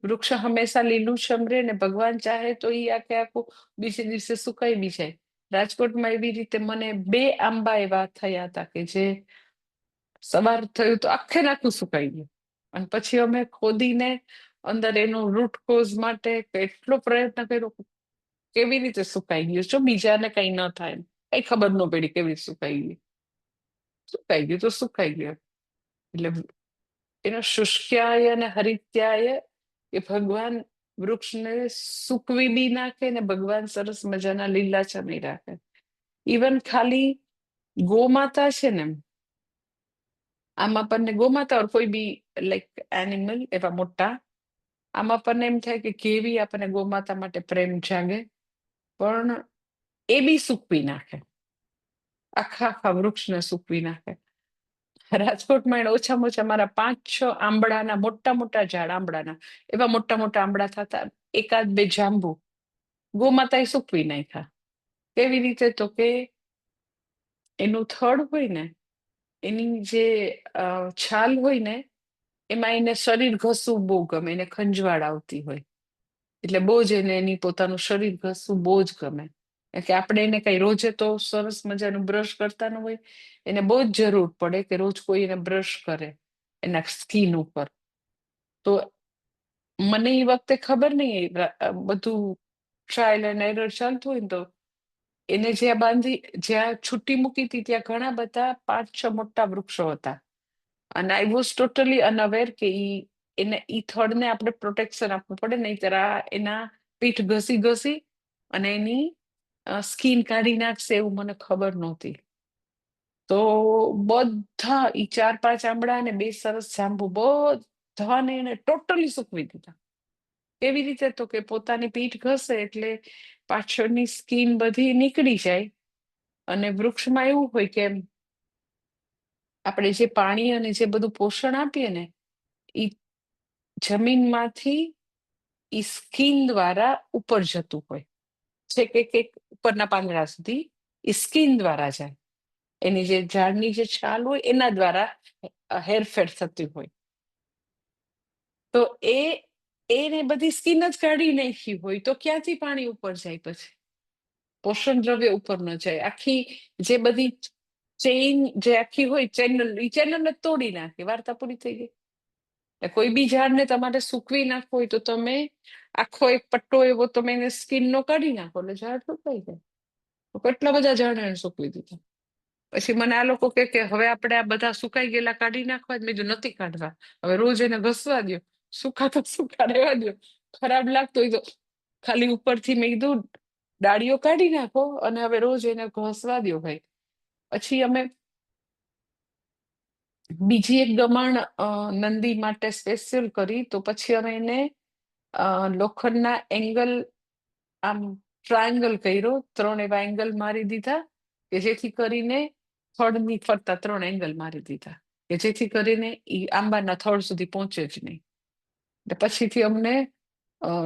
વૃક્ષ હંમેશા લીલુંછમ રહે ને ભગવાન ચાહે તો એ આખું બીજે દિવસે સુકાઈ બી જાય. રાજકોટમાં એવી રીતે મને 2 આંબા એવા થયા હતા કે જે સવાર થયું તો આખે નાખું સુકાઈ ગયું, અને પછી અમે ખોદીને અંદર એનો રૂટ કોઝ માટે કેટલો પ્રયત્ન કર્યો, કેવી રીતે સુકાઈ ગયું, જો બીજાને કઈ ન થાય, કઈ ખબર ન પડી કેવી રીતે સુકાઈ ગયું. સુકાઈ ગયું તો સુકાઈ ગયું. એટલે એનો શુષ્ક્યાય અને હરિત્યાય એ ભગવાન વૃક્ષને સૂકવી બી નાખે ને ભગવાન સરસ મજાના લીલાછમી રાખે. ઇવન ખાલી ગોમાતા છે ને, આમ આપણને ગોમાતા કોઈ બી લાઈક એનિમલ એવા મોટા, આમ આપણને એમ થાય કે કેવી આપણને ગોમાતા માટે પ્રેમ જાગે, પણ એ બી સૂકવી નાખે, આખા વૃક્ષને સૂકવી નાખે. રાજકોટમાં એને ઓછામાં ઓછા મારા 5-6 આંબળાના મોટા ઝાડ, આંબળાના એવા મોટા આંબળા થતા, 1-2 જાંબુ ગોમાતાએ સૂકવી નાખ્યા. કેવી રીતે? તો કે એનું થડ હોય ને, એની જે છાલ હોય ને, એમાં એને શરીર ઘસવું બહુ ગમે, એને ખંજવાળ આવતી હોય એટલે બહુ જ એને એની પોતાનું શરીર ઘસવું બહુ જ ગમે. કે આપણે એને કઈ રોજે તો સરસ મજાનું બ્રશ કરતા ન હોય, એને બહુ જ જરૂર પડે કે રોજ કોઈ એને બ્રશ કરે એના સ્કિન ઉપર. તો મને એ વખતે ખબર નહીં, બધું ટ્રાયલ એન્ડ એરર ચાલતું હોય ને, તો એને જ્યાં છુટ્ટી મૂકી હતી ત્યાં ઘણા બધા 5-6 મોટા વૃક્ષો હતા, અને આઈ વોઝ ટોટલી અનઅવેર કે એને ઈ થડને આપણે પ્રોટેક્શન આપવું પડે, નહીંતર એના પીઠ ઘસી અને એની સ્કિન કાઢી નાખશે એવું મને ખબર નહોતી. તો બધા ઈ 4-5 આંબળા અને 2 સરસ જાંબુ બધાને એને ટોટલી સૂકવી દીધા. કેવી રીતે? તો કે પોતાની પીઠ ઘસે એટલે પાછળની સ્કિન બધી નીકળી જાય, અને વૃક્ષમાં એવું હોય કે આપણે જે પાણી અને જે બધું પોષણ આપીએ ને, એ જમીનમાંથી ઈ સ્કિન દ્વારા ઉપર જતું હોય છે, કે ઉપરના પાંદડા સુધી ઈ સ્કિન દ્વારા જાય. એની જે ઝાડની જે છાલ હોય એના દ્વારા હેરફેર થતી હોય. તો એને બધી સ્કિન જ કાઢી નાખી હોય તો ક્યાંથી પાણી ઉપર જાય? પછી પોષણ દ્રવ્ય ઉપર ન જાય. આખી જે બધી ચેઇન જે આખી હોય ચેનલ, એ ચેનલ તોડી નાખે, વાર્તા પૂરી થઈ ગઈ. કોઈ બી ઝાડને તમારે સૂકવી નાખવો હોય તો તમે આખો એક પટ્ટો એવો તમે એને સ્કિન નો કાઢી નાખો એટલે ઝાડ સુકાઈ જાય. તો કેટલા બધા ઝાડ એને સૂકવી દીધા. પછી મને આ લોકો કે હવે આપણે આ બધા સુકાઈ ગયેલા કાઢી નાખવા. મેં કીધું નથી કાઢવા, હવે રોજ એને ઘસવા દો, સુકા તો સુકા રહેવા દો, ખરાબ લાગતો હોય તો ખાલી ઉપરથી મેં કીધું ડાળીઓ કાઢી નાખો અને હવે રોજ એને ઘસવા દો ભાઈ. પછી અમે બીજી એક ગમાણ નંદી માટે સ્પેશિયલ કરી. તો પછી અમે એને લોખંડના એંગલ, આમ ટ્રાયંગલ કર્યો, 3 એવા એંગલ મારી દીધા કે જેથી કરીને થડની ફરતા 3 એંગલ મારી દીધા કે જેથી કરીને ઈ આંબાના થડ સુધી પહોંચે જ નહીં. પછીથી અમને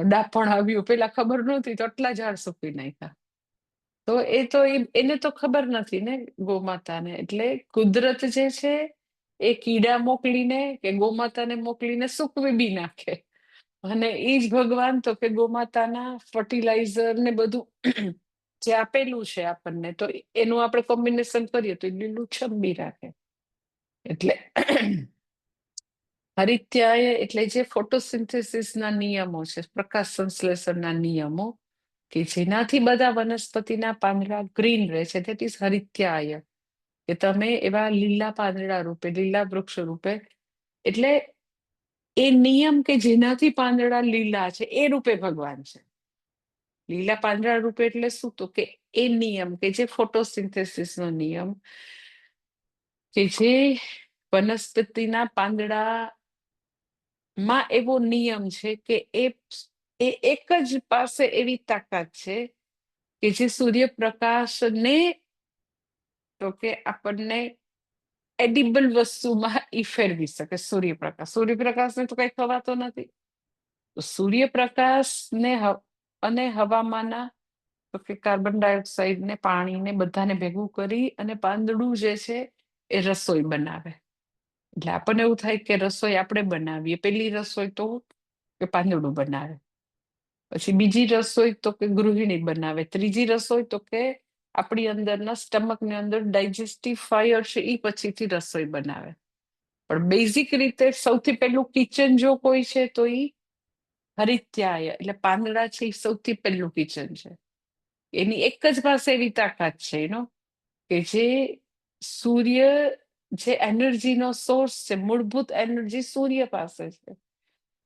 ડાપણ આવ્યું, પેલા ખબર નહોતી તો આટલા ઝાડ સૂકવી નાખ્યા. તો એને તો ખબર નથી ને ગોમાતાને. એટલે કુદરત જે છે એ કીડા મોકલીને કે ગોમાતાને મોકલીને સૂકવી બી નાખે. અને એ જ ભગવાન તો કે ગોમાતાના ફર્ટિલાઇઝર ને બધું જે આપેલું છે આપણને, તો એનું આપણે કોમ્બિનેશન કરીએ તો લીલું છંબી રાખે. એટલે હરિત્યાય એટલે જે ફોટોસિન્થેસિસના નિયમો છે, પ્રકાશ સંશ્લેષણના નિયમો, કે જેનાથી બધા વનસ્પતિના પાંદડા ગ્રીન રહે છે, ધેટ ઇઝ હરિત્યાય. કે તમે એવા લીલા પાંદડા રૂપે, લીલા વૃક્ષ રૂપે, એટલે એ નિયમ કે જેનાથી પાંદડા લીલા છે એ રૂપે ભગવાન છે. લીલા પાંદડા રૂપે એટલે શું? તો કે એ નિયમ કે જે ફોટોસિન્થેસિસનો નિયમ, કે જે વનસ્પતિના પાંદડામાં એવો નિયમ છે કે એ એક જ પાસે એવી તાકાત છે કે જે સૂર્યપ્રકાશને તો કે આપણને એડિબલ વસ્તુમાં ઈ ફેરવી શકે. સૂર્યપ્રકાશને તો કઈ ખવાતો નથી. તો સૂર્યપ્રકાશને અને હવામાંના તો કે કાર્બન ડાયોક્સાઇડ ને પાણી ને બધાને ભેગું કરી અને પાંદડું જે છે એ રસોઈ બનાવે. એટલે આપણને એવું થાય કે રસોઈ આપણે બનાવીએ. પેલી રસોઈ તો કે પાંદડું બનાવે, પછી બીજી રસોઈ તો કે ગૃહિણી બનાવે, ત્રીજી રસોઈ તો કે આપણી અંદરના સ્ટમકની અંદર ડાયજેસ્ટિવ ફાયર છે એ પછીથી રસોઈ બનાવે. પણ બેઝિક રીતે સૌથી પહેલું કિચન જો કોઈ છે તો ઈ હરિત્યાય એટલે પાંદડા છે એ સૌથી પહેલું કિચન છે. એની એક જ પાસે એવી તાકાત છે એનો કે જે સૂર્ય જે એનર્જીનો સોર્સ છે, મૂળભૂત એનર્જી સૂર્ય પાસે છે.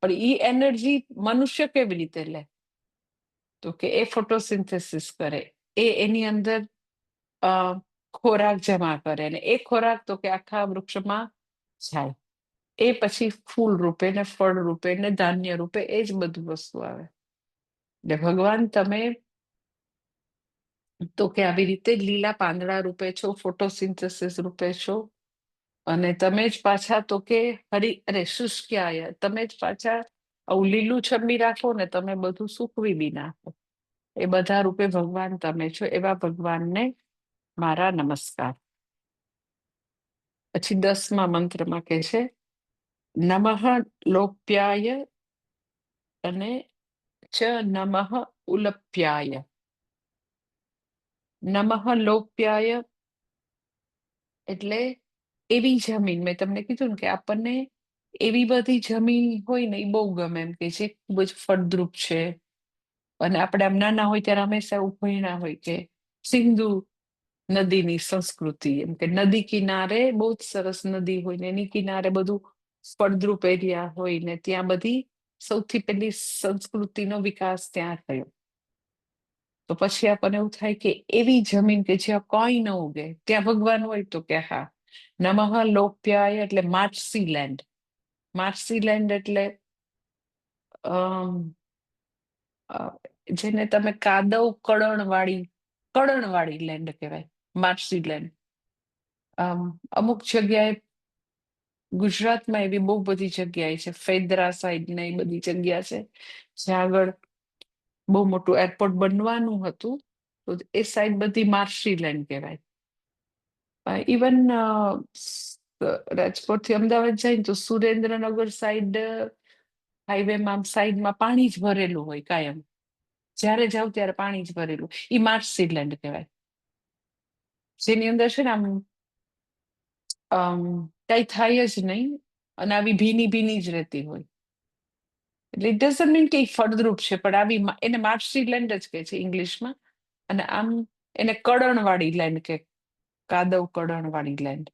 પણ ઈ એનર્જી મનુષ્ય કેવી રીતે લે? તો કે એ ફોટોસિન્થેસિસ કરે, એ એની અંદર ખોરાક જમા કરે, અને એ ખોરાક તો કે આખા વૃક્ષમાં જાય. એ પછી ફૂલ રૂપે ને ફળ રૂપે ને ધાન્ય રૂપે એ જ બધું વસ્તુ આવે. એટલે ભગવાન તમે તો કે આવી રીતે લીલા પાંદડા રૂપે છો, ફોટોસિન્થેસિસ રૂપે છો, અને તમે જ પાછા તો કે શુષ્ક્યાય, તમે જ પાછા આવું લીલું છબી રાખો ને તમે બધું સૂકવી બી નાખો. એ બધા રૂપે ભગવાન તમે છો. એવા ભગવાનને મારા નમસ્કાર. પછી 10મા મંત્રમાં કે છે નમઃ લોપ્યાય અને ચ નમઃ ઉલપ્યાય. નમઃ લોપ્યાય એટલે એવી જમીન, મેં તમને કીધું ને કે આપણને એવી બધી જમીન હોય ને એ બહુ ગમે, એમ કે જે ખૂબ જ ફળદ્રુપ છે. અને આપણે આમ નાના હોય ત્યારે હંમેશા એવું ભણ્યા હોય કે સિંધુ નદીની સંસ્કૃતિ, એમ કે નદી કિનારે બહુ જ સરસ નદી હોય ને એની કિનારે બધું ફળદ્રુપ એરિયા હોય ને ત્યાં બધી સૌથી પહેલી સંસ્કૃતિનો વિકાસ ત્યાં થયો. તો પછી આપણને એવું થાય કે એવી જમીન કે જ્યાં કોઈ ન ઉગે ત્યાં ભગવાન હોય તો કે હા. નમઃ લોપ્યાય એટલે માર્સી લેન્ડ. માર્સી લેન્ડ એટલે જેને તમે કાદવ કળણવાળી લેન્ડ કહેવાય, માર્સી લેન્ડ. અમુક જગ્યાએ ગુજરાતમાં એવી બહુ બધી જગ્યાએ છે, ફેદરા સાઈડ ને એ બધી જગ્યા છે જ્યાં આગળ બહુ મોટું એરપોર્ટ બનવાનું હતું, તો એ સાઈડ બધી માર્શી લેન્ડ કહેવાય. ઇવન રાજકોટ થી અમદાવાદ જાય ને તો સુરેન્દ્રનગર સાઈડ હાઈવેમાં સાઈડમાં પાણી જ ભરેલું હોય કાયમ, જ્યારે જાવ ત્યારે પાણી જ ભરેલું. એ માર્શી લેન્ડ કહેવાય, જેની અંદર છે ને કઈ થાય જ નહીં અને આવી ભીની ભીની જ રહેતી હોય. એટલે ઇટ ડઝન્ટ મીન કે ફળદ્રુપ છે, પણ આવી એને માર્શી લેન્ડ જ કહે છે ઇંગ્લિશમાં. અને આમ એને કળણવાળી લેન્ડ કે, કાદવ કળણવાળી લેન્ડ.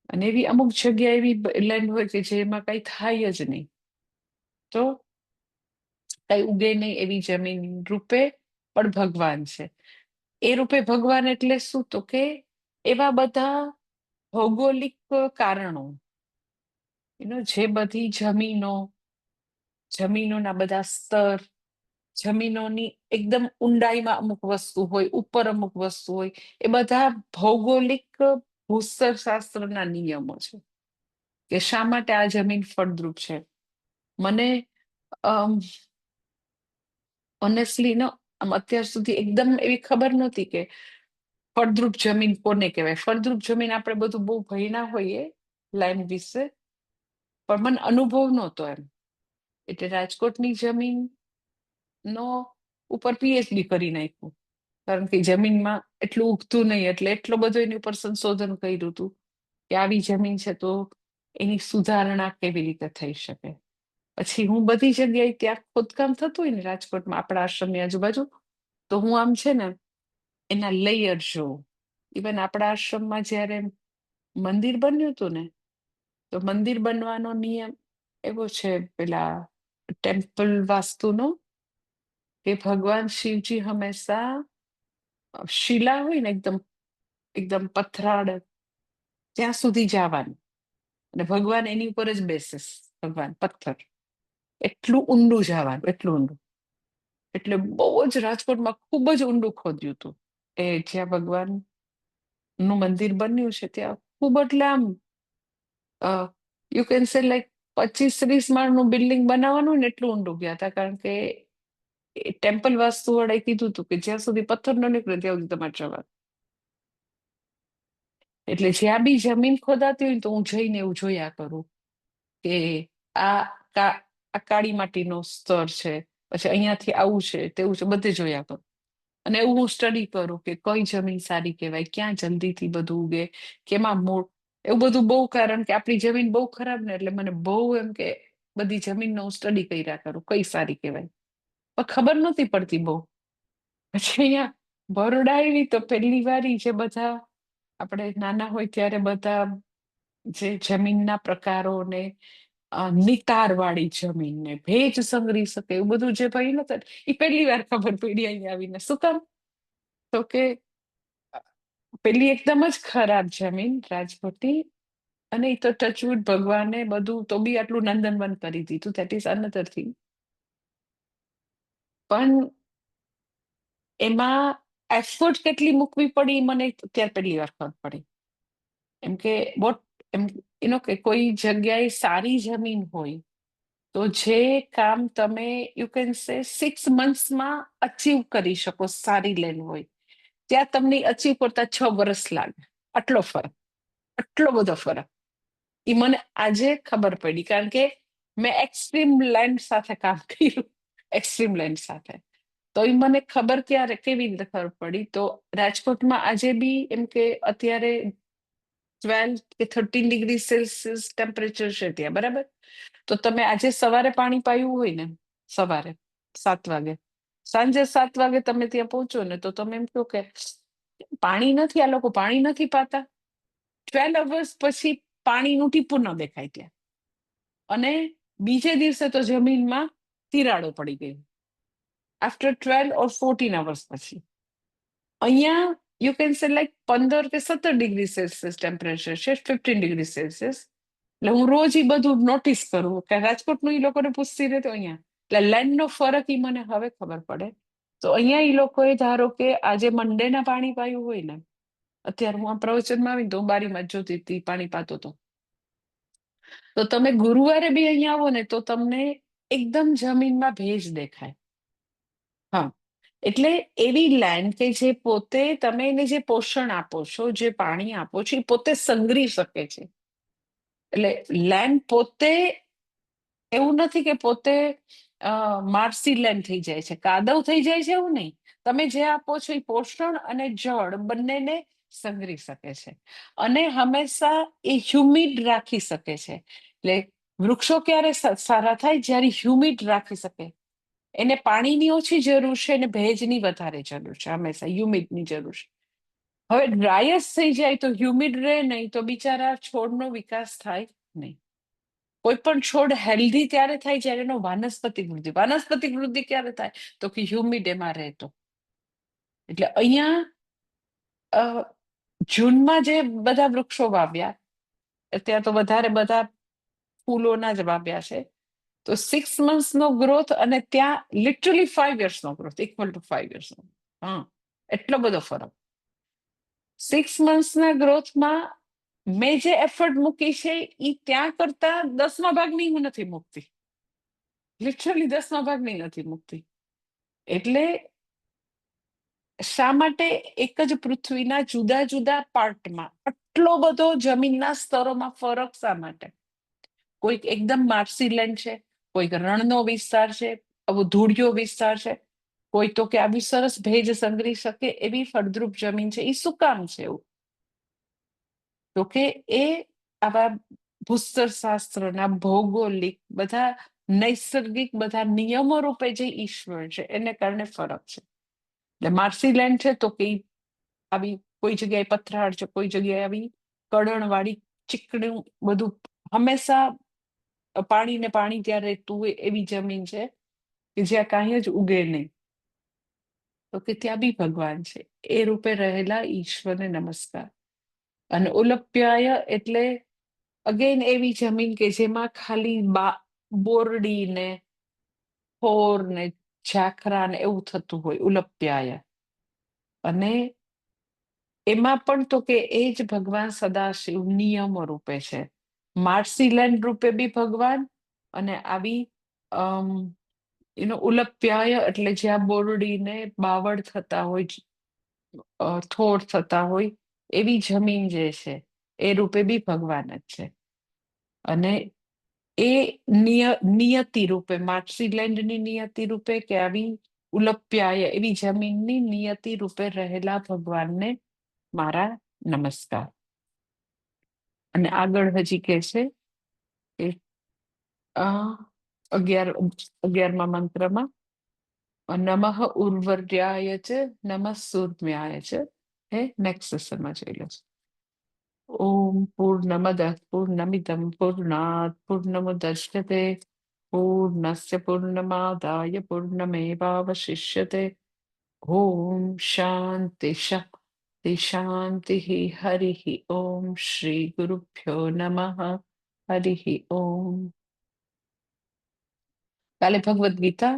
અને એવી અમુક જગ્યા એવી લેન્ડ હોય કે જેમાં કઈ થાય જ નહીં, તો કઈ ઉગે નહીં એવી જમીન રૂપે પણ ભગવાન છે. એ રૂપે ભગવાન એટલે શું, તો કે એવા બધા ભૌગોલિક કારણો, જે બધી જમીનોના બધા સ્તર, જમીનોની એકદમ ઊંડાઈમાં અમુક વસ્તુ હોય, ઉપર અમુક વસ્તુ હોય, એ બધા ભૌગોલિક ભૂસ્તરશાસ્ત્રના નિયમો છે કે શા માટે આ જમીન ફળદ્રુપ છે. મને ઓનેસ્ટલી અત્યાર સુધી એકદમ એવી ખબર નહોતી કે ફળદ્રુપ જમીન કોને કહેવાય. ફળદ્રુપ જમીન આપણે બધું બહુ ભણ્યા હોઈએ લેન્ડ વિશે, પણ મને અનુભવ નહોતો એમ. એટલે રાજકોટની જમીન નો ઉપર પીએચડી કરી નાખ્યું, કારણ કે જમીનમાં એટલું ઉગતું નહીં, એટલે એટલો બધો એની ઉપર સંશોધન કર્યું હતું કે આવી જમીન છે તો એની સુધારણા કેવી રીતે થઈ શકે. પછી હું બધી જગ્યાએ ત્યાં ખોદકામ થતું હોય ને રાજકોટમાં આપણા આશ્રમની આજુબાજુ, તો હું આમ છે ને એના લેયર જોઉં. ઇવન આપણા આશ્રમમાં જયારે મંદિર બન્યું હતું ને, તો મંદિર બનવાનો નિયમ એવો છે પેલા ટેમ્પલ વાસ્તુનો, કે ભગવાન શિવજી હંમેશા શિલા હોય ને એકદમ એકદમ પથરાળ, ત્યાં સુધી જવાનું, અને ભગવાન એની ઉપર જ બેસે. ભગવાન પથ્થર, એટલું ઊંડું જવાનું, એટલું ઊંડું. એટલે બહુ જ રાજકોટમાં ખૂબ જ ઊંડું ખોદ્યું હતું. એ જ્યાં ભગવાન નું મંદિર બન્યું છે ત્યાં ખૂબ, એટલે આમ યુ કેન સે લાઈક 25-30 માળનું બિલ્ડિંગ બનાવવાનું ને એટલું ઊંડું ગયા હતા, કારણ કે ટેમ્પલ વાસ્તુ વાળાએ કીધું હતું કે જ્યાં સુધી પથ્થર ન નીકળે ત્યાં સુધી તમારે જવાનું. એટલે જ્યાં બી જમીન ખોદાતી હોય ને તો હું જઈને એવું જોયા કરું કે આ કાળી માટીનો સ્તર છે, પછી અહીંયાથી આવું છે તેવું છે, બધે જોયા કરું. અને એવું હું સ્ટડી કરું કે કઈ જમીન સારી કહેવાય, ક્યાં જલ્દીથી બધું ઉગે, કેમાં મૂળ, એવું બધું બહુ. કારણ કે આપણી જમીન બહુ ખરાબ ને, એટલે મને બહુ એમ કે બધી જમીનનો હું સ્ટડી કર્યા કરું, કઈ સારી કહેવાય. પણ ખબર નહોતી પડતી બહુ. પછી અહીંયા બરોડા આવી તો પહેલી વાર જે બધા આપણે નાના હોય ત્યારે બધા જે જમીનના પ્રકારો ને નિતારવાળી જમીન ને ભેજ સંગ્રહી શકે એવું બધું જે ભાઈ નતા, એ પહેલી વાર ખબર પડી અહીંયા આવીને. શું કામ, તો કે પેલી એકદમ જ ખરાબ જમીન રાજકોટની, અને એ તો ટચવુડ ભગવાને બધું તો બી આટલું નંદનવન કરી દીધું, દેટ ઇઝ અનધર થિંગ. પણ એમાં એફર્ટ કેટલી મૂકવી પડી મને અત્યારે પહેલી વાર ખબર પડી. એમ કે વોટ એમ એનો કે કોઈ જગ્યાએ સારી જમીન હોય તો જે કામ તમે યુ કેન સે 6 મંથ્સમાં અચીવ કરી શકો, સારી લેન્ડ હોય, ત્યાં તમને અચીવ કરતા 6 વર્ષ લાગે. આટલો ફરક, આટલો બધો ફરક એ મને આજે ખબર પડી, કારણ કે મેં એક્સ્ટ્રીમ લેન્ડ સાથે કામ કર્યું, એક્સ્ટ્રીમ લેન્ડ સાથે. તો એ મને ખબર ક્યારે, કેવી રીતે ખબર પડી, તો રાજકોટમાં આજે બી એમ કે અત્યારે 12 કે 13 ડિગ્રી સેલ્સિયસ ટેમ્પરેચર છે ત્યાં, બરાબર. તો તમે આજે સવારે પાણી પાયું હોય ને, સવારે 7 વાગે, સાંજે 7 વાગે તમે ત્યાં પહોંચો ને, તો તમે એમ કહો કે પાણી નથી, આ લોકો પાણી નથી પાતા. 12 અવર્સ પછી પાણીનું ટીપું ન દેખાય ત્યાં, અને બીજે દિવસે તો જમીનમાં તિરાડો પડી ગઈ આફ્ટર 12 ઓર 14 અવર્સ પછી. અહીંયા યુ કેન સે લાઈક 15 કે 17 ડિગ્રી સેલ્સિયસ ટેમ્પરેચર છે, 15 ડિગ્રી સેલ્સિયસ. એટલે હું રોજ એ બધું નોટિસ કરું કે રાજકોટનું એ લોકોને પૂછતી રહે તો અહીંયા, એટલે લેન્ડનો ફરક એ મને હવે ખબર પડે. તો અહીંયા એ લોકોએ ધારો કે આજે મંડેના પાણી પાયું હોય ને, અત્યારે હું આ પ્રવચનમાં આવીને તો હું બારીમાં જ જોતી હતી પાણી પાતો હતો, તો તમે ગુરુવારે બી અહીંયા આવો ને તો તમને એકદમ જમીનમાં ભેજ દેખાય. હા, એટલે એવી લેન્ડ કે જે પોતે તમે એને જે પોષણ આપો છો, જે પાણી આપો છો, એ પોતે સંઘરી શકે છે. એટલે લેન્ડ પોતે એવું નથી કે પોતે માર્સી લેન્ડ થઈ જાય છે, કાદવ થઈ જાય છે, એવું નહીં. તમે જે આપો છો એ પોષણ અને જળ બંનેને સંઘરી શકે છે અને હંમેશા એ હ્યુમિડ રાખી શકે છે. એટલે વૃક્ષો ક્યારે સારા થાય? જ્યારે હ્યુમિડ રાખી શકે. એને પાણીની ઓછી જરૂર છે અને ભેજની વધારે જરૂર છે, હંમેશા હ્યુમિડની જરૂર છે. હવે ડ્રાયસ થઈ જાય તો હ્યુમિડ રહે નહીં તો બિચારા છોડનો વિકાસ થાય નહીં. કોઈ પણ છોડ હેલ્ધી ત્યારે થાય જ્યારે એનો વાનસ્પતિક વૃદ્ધિ ક્યારે થાય? તો કે હ્યુમિડ એમાં રહેતો. એટલે અહીંયા જૂનમાં જે બધા વૃક્ષો વાવ્યા, અત્યારે તો વધારે બધા ફૂલોના જ વાવ્યા છે, તો 6 monthsનો ગ્રોથ અને ત્યાં લિટરલી 5 yearsનો ગ્રોથ ઇક્વલ ટુ 5 yearsનો. હા, એટલો બધો ફરક. 6 monthsના ગ્રોથમાં મેં જે એફર્ટ મૂકી છે એ ત્યાં કરતા 10મા ભાગની હું નથી મૂકતી, લિટરલી 10મા ભાગની નથી મૂકતી. એટલે શા માટે એક જ પૃથ્વીના જુદા જુદા પાર્ટમાં આટલો બધો જમીનના સ્તરોમાં ફરક શા માટે? કોઈક એકદમ માર્સી લેન્ડ છે, કોઈક રણનો વિસ્તાર છે, આવો ધૂળિયો વિસ્તાર છે, કોઈ તો કે આવી સરસ ભેજ સંગ્રહી શકે એવી ફળદ્રુપ જમીન છે. એ શું કામ છે એવું? તો કે એ આવા ભૂસ્તરશાસ્ત્રના ભૌગોલિક બધા નૈસર્ગિક બધા નિયમો રૂપે જે ઈશ્વર છે એને કારણે ફરક છે. એટલે માર્સી લેન્ડ છે તો કે આવી કોઈ જગ્યાએ પથરાળ છે, કોઈ જગ્યાએ આવી કળણવાળી ચીકણું બધું હંમેશા પાણી ને પાણી ત્યાં રહેતું હોય એવી જમીન છે કે જ્યાં કાંઈ જ ઉગે નહીં. તો કે ત્યાં બી ભગવાન છે. એ રૂપે રહેલા ઈશ્વરને નમસ્કાર. અને ઉલપ્યાય એટલે અગેન એવી જમીન કે જેમાં ખાલી બોરડી ને થોર ને ઝાખરા ને એવું થતું હોય, ઉલપ્યાય. અને એમાં પણ તો કે એ જ ભગવાન સદાશિવ નિયમો રૂપે છે. માર્સી લેન્ડ રૂપે બી ભગવાન અને આવી ઉલપ્યાય એટલે જ્યાં બોરડીને બાવળ થતા હોય, થોર થતા હોય એવી જમીન જે છે એ રૂપે બી ભગવાન જ છે. અને એ નિયતિ રૂપે, માર્સી લેન્ડની નિયતિ રૂપે કે આવી ઉલપ્યાય એવી જમીનની નિયતિ રૂપે રહેલા ભગવાનને મારા નમસ્કાર. અને આગળ હજી કે છે કે 11મા મંત્રમાં નમઃ ઉર્વર્યાય ચ નમઃ સૂર્મ્યાય ચ. હે નેક્સ્ટ સેશનમાં જોઈ લેશું. ઓમ પૂર્ણમદ પૂર્ણમિદમ પૂર્ણાત પૂર્ણમુદચ્યતે પૂર્ણસ્ય પૂર્ણમાદાય પૂર્ણમેવાવશિષ્યતે. ઓમ શાંતિ શાંતિ શાંતિ. હરિ ઓમ શ્રી ગુરુભ્યો નમઃ. હરિ ઓમ. કાલે ભગવદ્ ગીતા